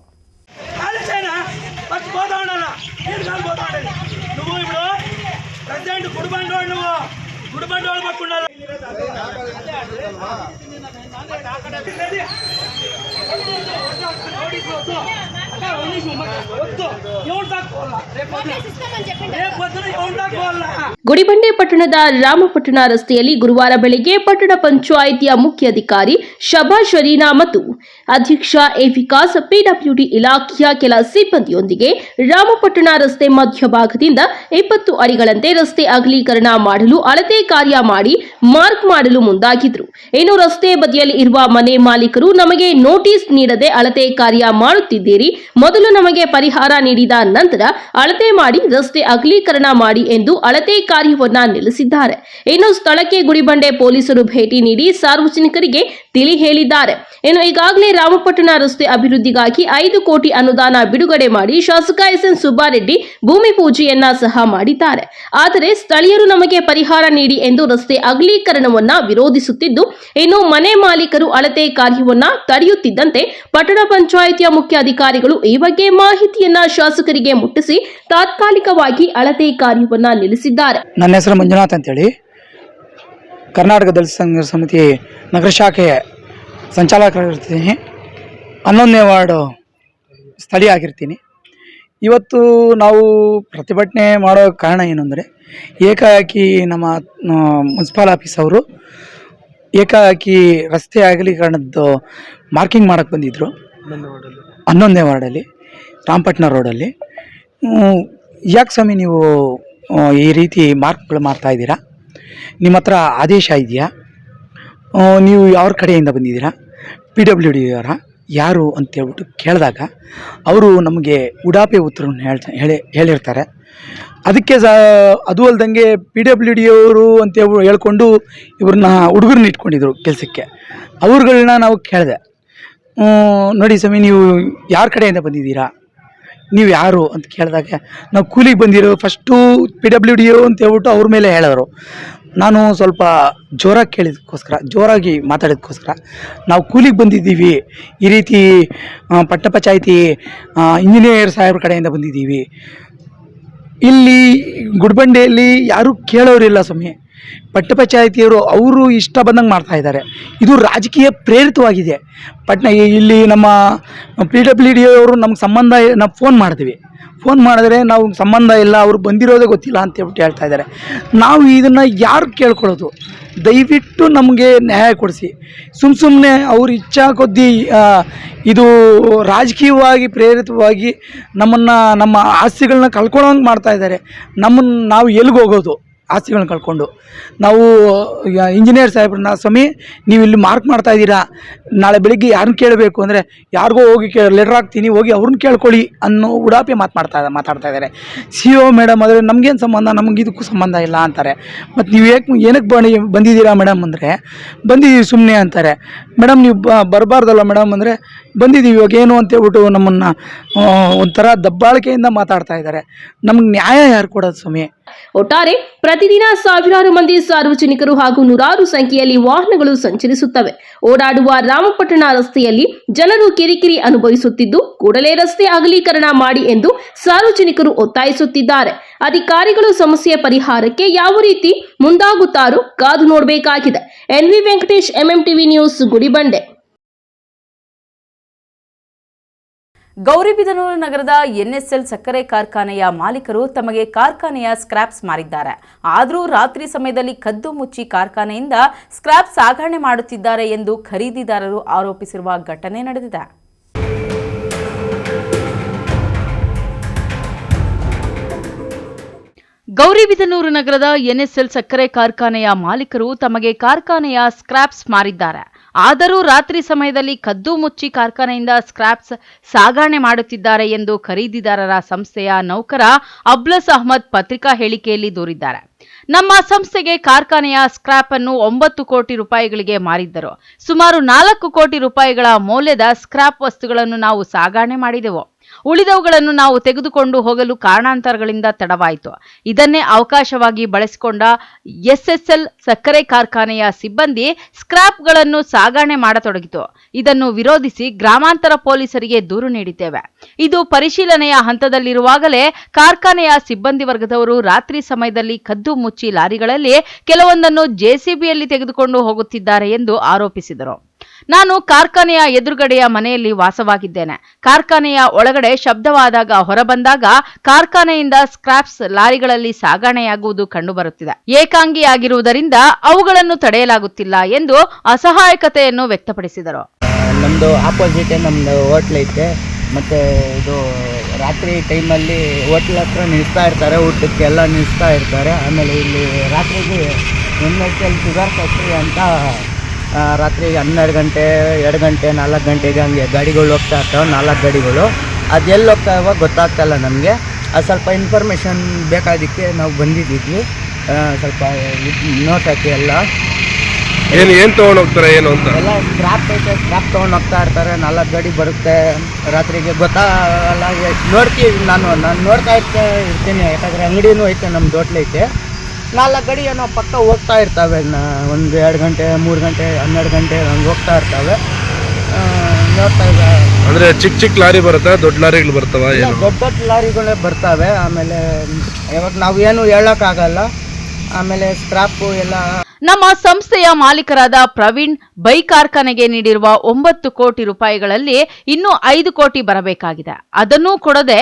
ಗುಡಿಬಂಡೆ ಪಟ್ಟಣದ ರಾಮಪಟ್ಟಣ ರಸ್ತೆಯಲ್ಲಿ ಗುರುವಾರ ಬೆಳಗ್ಗೆ ಪಟ್ಟಣ ಪಂಚಾಯಿತಿಯ ಮುಖ್ಯ ಅಧಿಕಾರಿ ಶಬಾ ಶರೀನಾ ಮತ್ತು ಅಧ್ಯಕ್ಷ ಎ ವಿಕಾಸ್ ಪಿಡಬ್ಲ್ಯೂಡಿ ಇಲಾಖೆಯ ಕೆಲ ಸಿಬ್ಬಂದಿಯೊಂದಿಗೆ ರಾಮಪಟ್ಟಣ ರಸ್ತೆ ಮಧ್ಯಭಾಗದಿಂದ 20 ಅಡಿಗಳಂತೆ ರಸ್ತೆ ಅಗಲೀಕರಣ ಮಾಡಲು ಅಳತೆ ಕಾರ್ಯ ಮಾಡಿ ಮಾರ್ಕ್ ಮಾಡಲು ಮುಂದಾಗಿದ್ರು. ಇನ್ನು ರಸ್ತೆ ಬದಿಯಲ್ಲಿ ಇರುವ ಮನೆ ಮಾಲೀಕರು ನಮಗೆ ನೋಟಿಸ್ ನೀಡದೆ ಅಳತೆ ಕಾರ್ಯ ಮಾಡುತ್ತಿದ್ದೀರಿ, ಮೊದಲು ನಮಗೆ ಪರಿಹಾರ ನೀಡಿದ ನಂತರ ಅಳತೆ ಮಾಡಿ ರಸ್ತೆ ಅಗಲೀಕರಣ ಮಾಡಿ ಎಂದು ಅಳತೆ ಕಾರ್ಯವನ್ನ ನಿಲ್ಲಿಸಿದ್ದಾರೆ. ಇನ್ನು ಸ್ಥಳಕ್ಕೆ ಗುಡಿಬಂಡೆ ಪೊಲೀಸರು ಭೇಟಿ ನೀಡಿ ಸಾರ್ವಜನಿಕರಿಗೆ ತಿಳಿ ಹೇಳಿದ್ದಾರೆ. ಇನ್ನು ಈಗಾಗಲೇ ರಾಮಪಟ್ಟಣ ರಸ್ತೆ ಅಭಿವೃದ್ಧಿಗಾಗಿ 5 ಕೋಟಿ ಅನುದಾನ ಬಿಡುಗಡೆ ಮಾಡಿ ಶಾಸಕ ಎಸ್ಎನ್ ಸುಬ್ಬಾರೆಡ್ಡಿ ಭೂಮಿ ಪೂಜೆಯನ್ನ ಸಹ ಮಾಡಿದ್ದಾರೆ. ಆದರೆ ಸ್ಥಳೀಯರು ನಮಗೆ ಪರಿಹಾರ ನೀಡಿ ಎಂದು ರಸ್ತೆ ಅಗಲೀಕರಣವನ್ನ ವಿರೋಧಿಸುತ್ತಿದ್ದು, ಇನ್ನು ಮನೆ ಮಾಲೀಕರು ಅಳತೆ ಕಾರ್ಯವನ್ನ ತಡೆಯುತ್ತಿದ್ದಂತೆ ಪಟ್ಟಣ ಪಂಚಾಯಿತಿಯ ಮುಖ್ಯ ಅಧಿಕಾರಿಗಳು ಈ ಬಗ್ಗೆ ಮಾಹಿತಿಯನ್ನ ಶಾಸಕರಿಗೆ ಮುಟ್ಟಿಸಿ ತಾತ್ಕಾಲಿಕವಾಗಿ ಅಳತೆ ಕಾರ್ಯವನ್ನ ನಿಲ್ಲಿಸಿದ್ದಾರೆ. ನನ್ನ ಹೆಸರು ಮಂಜುನಾಥ್ ಅಂತೇಳಿ, ಕರ್ನಾಟಕ ದಲಿತ ಸಂಘರ್ಷ ಸಮಿತಿ ನಗರ ಶಾಖೆಯ ಸಂಚಾಲಕರಾಗಿರ್ತೀನಿ. 11ನೇ ವಾರ್ಡು ಸ್ಥಳೀಯ ಆಗಿರ್ತೀನಿ. ಇವತ್ತು ನಾವು ಪ್ರತಿಭಟನೆ ಮಾಡೋ ಕಾರಣ ಏನು ಅಂದರೆ, ಏಕಾಏಕಿ ನಮ್ಮ ಮುನ್ಸಿಪಲ್ ಆಫೀಸ್ ಅವರು ಏಕಾಏಕಿ ರಸ್ತೆ ಅಗಲೀಕರಣದ್ದು ಮಾರ್ಕಿಂಗ್ ಮಾಡೋಕ್ಕೆ ಬಂದಿದ್ದರು 11ನೇ ವಾರ್ಡಲ್ಲಿ ರಾಮಪಟ್ಟಣ ರೋಡಲ್ಲಿ. ಯಾಕೆ ಸ್ವಾಮಿ ನೀವು ಈ ರೀತಿ ಮಾರ್ಕ್ಗಳು ಮಾಡ್ತಾಯಿದ್ದೀರಾ? ನಿಮ್ಮ ಹತ್ರ ಆದೇಶ ಇದೆಯಾ? ನೀವು ಯಾವ ಕಡೆಯಿಂದ ಬಂದಿದ್ದೀರಾ? PWD ಅವರ ಯಾರು ಅಂತೇಳ್ಬಿಟ್ಟು ಕೇಳಿದಾಗ ಅವರು ನಮಗೆ ಉಡಾಪೆ ಉತ್ತರವನ್ನು ಹೇಳಿರ್ತಾರೆ. ಅದಕ್ಕೆ ಅದು ಅಲ್ದಂಗೆ PWD ಅವರು ಅಂತ ಹೇಳ್ಕೊಂಡು ಇವ್ರನ್ನ ಹುಡುಗರನ್ನ ಇಟ್ಕೊಂಡಿದ್ರು ಕೆಲಸಕ್ಕೆ. ಅವ್ರುಗಳನ್ನ ನಾವು ಕೇಳಿದೆ, ನೋಡಿ ಸ್ವಾಮಿ ನೀವು ಯಾರ ಕಡೆಯಿಂದ ಬಂದಿದ್ದೀರಾ, ನೀವು ಯಾರು ಅಂತ ಕೇಳಿದಾಗ ನಾವು ಕೂಲಿಗೆ ಬಂದಿರೋ ಫಸ್ಟು PWD ಅಂತ ಹೇಳ್ಬಿಟ್ಟು ಅವ್ರ ಮೇಲೆ ಹೇಳಿದ್ರು. ನಾನು ಸ್ವಲ್ಪ ಜೋರಾಗಿ ಮಾತಾಡೋದಕ್ಕೋಸ್ಕರ ನಾವು ಕೂಲಿಗೆ ಬಂದಿದ್ದೀವಿ, ಈ ರೀತಿ ಪಟ್ಟಣ ಪಂಚಾಯಿತಿ ಇಂಜಿನಿಯರ್ ಸಾಹೇಬ್ರ ಕಡೆಯಿಂದ ಬಂದಿದ್ದೀವಿ. ಇಲ್ಲಿ ಗುಡ್ಬಂಡೆಯಲ್ಲಿ ಯಾರೂ ಕೇಳೋರಿಲ್ಲ ಸ್ವಾಮಿ. ಪಟ್ಟಣ ಪಂಚಾಯಿತಿಯವರು ಅವರು ಇಷ್ಟ ಬಂದಂಗೆ ಮಾಡ್ತಾಯಿದ್ದಾರೆ. ಇದು ರಾಜಕೀಯ ಪ್ರೇರಿತವಾಗಿದೆ. ಇಲ್ಲಿ ನಮ್ಮ PWD ಅವರು ನಮ್ಗೆ ಸಂಬಂಧ, ನಾವು ಫೋನ್ ಮಾಡಿದ್ರೆ ನಾವು ಸಂಬಂಧ ಇಲ್ಲ, ಅವ್ರು ಬಂದಿರೋದೇ ಗೊತ್ತಿಲ್ಲ ಅಂತೇಳ್ಬಿಟ್ಟು ಹೇಳ್ತಾ ಇದ್ದಾರೆ. ನಾವು ಇದನ್ನು ಯಾರು ಕೇಳ್ಕೊಳ್ಳೋದು? ದಯವಿಟ್ಟು ನಮಗೆ ನ್ಯಾಯ ಕೊಡಿಸಿ. ಸುಮ್ಮನೆ ಅವ್ರ ಇಚ್ಛಾ ಕೊದ್ದಿ ಇದು ರಾಜಕೀಯವಾಗಿ ಪ್ರೇರಿತವಾಗಿ ನಮ್ಮ ಆಸ್ತಿಗಳನ್ನ ಕಳ್ಕೊಳ್ಳೋಂಗೆ ಮಾಡ್ತಾಯಿದ್ದಾರೆ. ನಾವು ಎಲ್ಲಿಗೆ ಹೋಗೋದು? ಆಸ್ತಿಗಳನ್ನ ಕಳ್ಕೊಂಡು ನಾವು ಇಂಜಿನಿಯರ್ ಸಾಹೇಬ್ರನ್ನ, ಸ್ವಾಮಿ ನೀವು ಇಲ್ಲಿ ಮಾರ್ಕ್ ಮಾಡ್ತಾಯಿದ್ದೀರಾ, ನಾಳೆ ಬೆಳಿಗ್ಗೆ ಯಾರನ್ನ ಕೇಳಬೇಕು ಅಂದರೆ ಯಾರಿಗೋ ಹೋಗಿ ಲೆಟ್ರ್ ಹಾಕ್ತೀನಿ, ಹೋಗಿ ಅವ್ರನ್ನ ಕೇಳ್ಕೊಳ್ಳಿ ಅನ್ನೋ ಉಡಾಪಿ ಮಾತಾಡ್ತಾ ಇದ್ದಾರೆ. CO ಮೇಡಮ್ ಆದರೆ ನಮಗೇನು ಸಂಬಂಧ, ನಮ್ಗೆ ಇದಕ್ಕೂ ಸಂಬಂಧ ಇಲ್ಲ ಅಂತಾರೆ. ಮತ್ತು ನೀವು ಏನಕ್ಕೆ ಬಂದಿದ್ದೀರಾ ಮೇಡಮ್ ಅಂದರೆ, ಬಂದಿದ್ದೀವಿ ಸುಮ್ಮನೆ ಅಂತಾರೆ. ಮೇಡಮ್ ನೀವು ಬರಬಾರ್ದಲ್ಲ ಮೇಡಮ್ ಅಂದರೆ, ಬಂದಿದ್ದೀವಿ ಇವಾಗ ಏನು ಅಂತೇಳ್ಬಿಟ್ಟು ನಮ್ಮನ್ನು ಒಂಥರ ದಬ್ಬಾಳಿಕೆಯಿಂದ ಮಾತಾಡ್ತಾ ಇದ್ದಾರೆ. ನಮ್ಗೆ ನ್ಯಾಯ ಯಾರು ಕೊಡೋದು ಸ್ವಾಮಿ? ಒಟ್ಟಾರೆ ಪ್ರತಿದಿನ ಸಾವಿರಾರು ಮಂದಿ ಸಾರ್ವಜನಿಕರು ಹಾಗೂ ನೂರಾರು ಸಂಖ್ಯೆಯಲ್ಲಿ ವಾಹನಗಳು ಸಂಚರಿಸುತ್ತವೆ. ಓಡಾಡುವ ರಾಮಪಟ್ಟಣ ರಸ್ತೆಯಲ್ಲಿ ಜನರು ಕಿರಿಕಿರಿ ಅನುಭವಿಸುತ್ತಿದ್ದು, ಕೂಡಲೇ ರಸ್ತೆ ಅಗಲೀಕರಣ ಮಾಡಿ ಎಂದು ಸಾರ್ವಜನಿಕರು ಒತ್ತಾಯಿಸುತ್ತಿದ್ದಾರೆ. ಅಧಿಕಾರಿಗಳು ಸಮಸ್ಯೆ ಪರಿಹಾರಕ್ಕೆ ಯಾವ ರೀತಿ ಮುಂದಾಗುತ್ತಾರೋ ಕಾದು ನೋಡಬೇಕಾಗಿದೆ. NV Venkatesh, MMTV news, Gudibande. Gauribidanur ನಗರದ NSL ಸಕ್ಕರೆ ಕಾರ್ಖಾನೆಯ ಮಾಲೀಕರು ತಮಗೆ ಕಾರ್ಖಾನೆಯ ಸ್ಕ್ರಾಪ್ಸ್ ಮಾರಿದ್ದಾರೆ. ಆದರೂ ರಾತ್ರಿ ಸಮಯದಲ್ಲಿ ಕದ್ದು ಮುಚ್ಚಿ ಕಾರ್ಖಾನೆಯಿಂದ ಸ್ಕ್ರಾಪ್ ಸಾಗಣೆ ಮಾಡುತ್ತಿದ್ದಾರೆ ಎಂದು ಖರೀದಿದಾರರು ಆರೋಪಿಸಿರುವ ಘಟನೆ ನಡೆದಿದೆ. ಗೌರಿಬಿದನೂರು ನಗರದ NSL ಸಕ್ಕರೆ ಕಾರ್ಖಾನೆಯ ಮಾಲೀಕರು ತಮಗೆ ಕಾರ್ಖಾನೆಯ ಸ್ಕ್ರಾಪ್ಸ್ ಮಾರಿದ್ದಾರೆ. ಆದರೂ ರಾತ್ರಿ ಸಮಯದಲ್ಲಿ ಕದ್ದು ಮುಚ್ಚಿ ಕಾರ್ಖಾನೆಯಿಂದ ಸ್ಕ್ರಾಪ್ಸ್ ಸಾಗಣೆ ಮಾಡುತ್ತಿದ್ದಾರೆ ಎಂದು ಖರೀದಿದಾರರ ಸಂಸ್ಥೆಯ ನೌಕರ ಅಬ್ಲಸ್ ಅಹ್ಮದ್ ಪತ್ರಿಕಾ ಹೇಳಿಕೆಯಲ್ಲಿ ದೂರಿದ್ದಾರೆ. ನಮ್ಮ ಸಂಸ್ಥೆಗೆ ಕಾರ್ಖಾನೆಯ ಸ್ಕ್ರಾಪ್ ಅನ್ನು 9 ಕೋಟಿ ರೂಪಾಯಿಗಳಿಗೆ ಮಾರಿದ್ದರು. ಸುಮಾರು 4 ಕೋಟಿ ರೂಪಾಯಿಗಳ ಮೌಲ್ಯದ ಸ್ಕ್ರಾಪ್ ವಸ್ತುಗಳನ್ನು ನಾವು ಸಾಗಣೆ ಮಾಡಿದೆವು. ಉಳಿದವುಗಳನ್ನು ನಾವು ತೆಗೆದುಕೊಂಡು ಹೋಗಲು ಕಾರಣಾಂತರಗಳಿಂದ ತಡವಾಯಿತು. ಇದನ್ನೇ ಅವಕಾಶವಾಗಿ ಬಳಸಿಕೊಂಡ SSL ಸಕ್ಕರೆ ಕಾರ್ಖಾನೆಯ ಸಿಬ್ಬಂದಿ ಸ್ಕ್ರಾಪ್ಗಳನ್ನು ಸಾಗಣೆ ಮಾಡತೊಡಗಿತು. ಇದನ್ನು ವಿರೋಧಿಸಿ ಗ್ರಾಮಾಂತರ ಪೊಲೀಸರಿಗೆ ದೂರು ನೀಡಿದ್ದೇವೆ. ಇದು ಪರಿಶೀಲನೆಯ ಹಂತದಲ್ಲಿರುವಾಗಲೇ ಕಾರ್ಖಾನೆಯ ಸಿಬ್ಬಂದಿ ವರ್ಗದವರು ರಾತ್ರಿ ಸಮಯದಲ್ಲಿ ಕದ್ದು ಮುಚ್ಚಿ ಲಾರಿಗಳಲ್ಲಿ ಕೆಲವೊಂದನ್ನು JCBಯಲ್ಲಿ ತೆಗೆದುಕೊಂಡು ಹೋಗುತ್ತಿದ್ದಾರೆ ಎಂದು ಆರೋಪಿಸಿದರು. ನಾನು ಕಾರ್ಖಾನೆಯ ಎದುರುಗಡೆಯ ಮನೆಯಲ್ಲಿ ವಾಸವಾಗಿದ್ದೇನೆ. ಕಾರ್ಖಾನೆಯ ಒಳಗಡೆ ಶಬ್ದವಾದಾಗ ಹೊರಬಂದಾಗ ಕಾರ್ಖಾನೆಯಿಂದ ಸ್ಕ್ರಾಪ್ಸ್ ಲಾರಿಗಳಲ್ಲಿ ಸಾಗಣೆಯಾಗುವುದು ಕಂಡುಬರುತ್ತಿದೆ. ಏಕಾಂಗಿಯಾಗಿರುವುದರಿಂದ ಅವುಗಳನ್ನು ತಡೆಯಲಾಗುತ್ತಿಲ್ಲ ಎಂದು ಅಸಹಾಯಕತೆಯನ್ನು ವ್ಯಕ್ತಪಡಿಸಿದರು. ನಮ್ಮದು ಆಪೋಸಿಟ್ ನಮ್ಮದು ಹೋಟ್ಲ್ ಐತೆ, ಮತ್ತು ಇದು ರಾತ್ರಿ ಟೈಮಲ್ಲಿ ಹೋಟ್ಲ್ ಹತ್ರ ನಿಲ್ಲಿಸ್ತಾ ಇರ್ತಾರೆ, ಊಟಕ್ಕೆಲ್ಲ ನಿಲ್ಲಿಸ್ತಾ ಇರ್ತಾರೆ. ಆಮೇಲೆ ಇಲ್ಲಿ ರಾತ್ರಿಗೆ NSL ಶುಗರ್ ಫ್ಯಾಕ್ಟ್ರಿ ಅಂತ ರಾತ್ರಿ 12 ಗಂಟೆ 2 ಗಂಟೆ 4 ಗಂಟೆಗೆ ಹಂಗೆ ಗಾಡಿಗಳು ಹೋಗ್ತಾ ಇರ್ತಾವೆ, 4 ಗಾಡಿಗಳು. ಅದು ಎಲ್ಲಿ ಹೋಗ್ತಾವ ಗೊತ್ತಾಗ್ತಾಯಿಲ್ಲ ನಮಗೆ. ಅದು ಸ್ವಲ್ಪ ಇನ್ಫಾರ್ಮೇಷನ್ ಬೇಕಾದಕ್ಕೆ ನಾವು ಬಂದಿದ್ದೀವಿ. ಸ್ವಲ್ಪ ನೋಟಕ್ಕೆ ಎಲ್ಲ ಏನು ತೊಗೊಂಡು ಹೋಗ್ತಾರೆ ಏನು ಅಂತ ಎಲ್ಲ ಸ್ಕ್ರಾಪ್ ಐತೆ, ಸ್ಕ್ರಾಪ್ ತೊಗೊಂಡು ಹೋಗ್ತಾ ಇರ್ತಾರೆ. 4 ಗಾಡಿ ಬರುತ್ತೆ ರಾತ್ರಿಗೆ, ಗೊತ್ತಾಗಲ್ಲ. ನೋಡ್ತೀವಿ, ನಾನು ನೋಡ್ತಾ ಇರ್ತೀನಿ, ಯಾಕಂದರೆ ಅಂಗಡಿನೂ ಐತೆ, ನಮ್ದು ಹೋಟ್ಲ್ ಐತೆ. 4 ಗಾಡಿ ಏನೋ ಪಕ್ಕ ಹೋಗ್ತಾ ಇರ್ತವೆ. ಒಂದು 2 ಗಂಟೆ 3 ಗಂಟೆ 12 ಗಂಟೆ ಹಂಗೆ ಹೋಗ್ತಾ ಇರ್ತವೆ. ನೋಡ್ತಾ ಇದ್ದ ಅಂದರೆ ಚಿಕ್ಕ ಲಾರಿ ಬರುತ್ತಾ, ದೊಡ್ಡ ಲಾರಿಗಳು ಬರ್ತಾವ? ದೊಡ್ಡ ಲಾರಿಗಳೇ ಬರ್ತವೆ. ಆಮೇಲೆ ಇವಾಗ ನಾವು ಏನು ಹೇಳೋಕ್ಕಾಗಲ್ಲ. ಆಮೇಲೆ ಸ್ಕ್ರಾಪು ಎಲ್ಲ. ನಮ್ಮ ಸಂಸ್ಥೆಯ ಮಾಲೀಕರಾದ ಪ್ರವೀಣ್ ಬೈ ಕಾರ್ಖಾನೆಗೆ ನೀಡಿರುವ 9 ಕೋಟಿ ರೂಪಾಯಿಗಳಲ್ಲಿ ಇನ್ನೂ 5 ಕೋಟಿ ಬರಬೇಕಾಗಿದೆ. ಅದನ್ನೂ ಕೊಡದೆ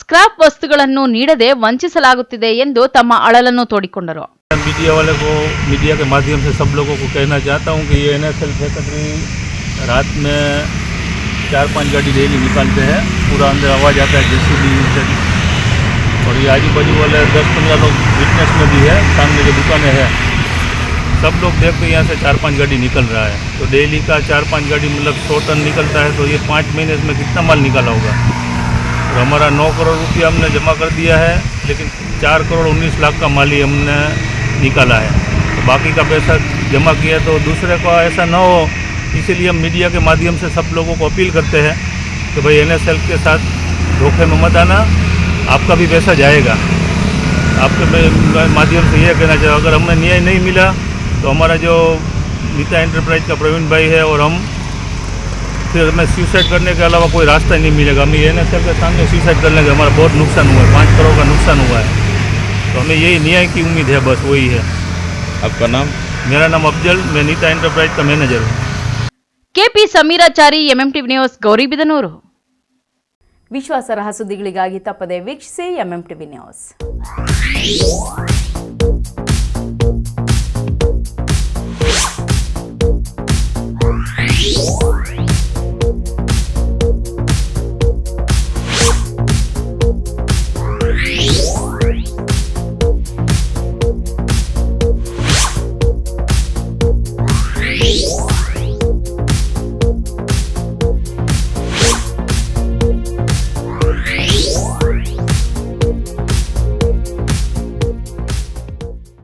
ಸ್ಕ್ರಾಪ್ ವಸ್ತುಗಳನ್ನು ನೀಡದೆ ವಂಚಿಸಲಾಗುತ್ತಿದೆ ಎಂದು ತಮ್ಮ ಅಳಲನ್ನು ತೋಡಿಕೊಂಡರು. मीडिया वाले को, मीडिया के माध्यम से सब लोगों को कहना चाहता हूँ कि ये NSL फैक्ट्री रात में 4-5 गाड़ी डेली निकालते हैं, पूरा अंदर आवाज़ आता है JCB से, और ये आजू बाजू वाले 10-15 लोग विटनेस में भी है, सामने जो दुकानें हैं सब लोग देखते हैं यहाँ से 4-5 गाड़ी निकल रहा है. तो डेली का 4-5 गाड़ी मतलब 100 टन निकलता है, तो ये 5 महीने में कितना माल निकाला होगा. और हमारा 9 करोड़ रुपया हमने जमा कर दिया है, लेकिन 4 करोड़ 19 लाख का माल ही हमने निकाला है. तो बाकी का पैसा जमा किया तो दूसरे को ऐसा ना हो, इसीलिए हम मीडिया के माध्यम से सब लोगों को अपील करते हैं कि भाई NSL के साथ धोखे में मत आना, आपका भी पैसा जाएगा. आपके माध्यम से ये कहना चाहिए, अगर हमें न्याय नहीं मिला तो हमारा जो नीता एंटरप्राइज का प्रवीण भाई है और हम, फिर हमें सुसाइड करने के अलावा कोई रास्ता नहीं मिलेगा. हमें NSL के सामने सुसाइड करने का हमारा बहुत नुकसान हुआ है, 5 करोड़ का नुकसान हुआ है. तो हमें यही न्याय की उम्मीद है, बस वही है. आपका नाम? मेरा नाम अफजल, मैं नीता एंटरप्राइज का मैनेजर हूँ. KP Sameerachari, MMTV news, Gauribidanur. ವಿಶ್ವಾಸಾರ್ಹ ಸುದ್ದಿಗಳಿಗಾಗಿ ತಪ್ಪದೆ ವೀಕ್ಷಿಸಿ MMTV ನ್ಯೂಸ್.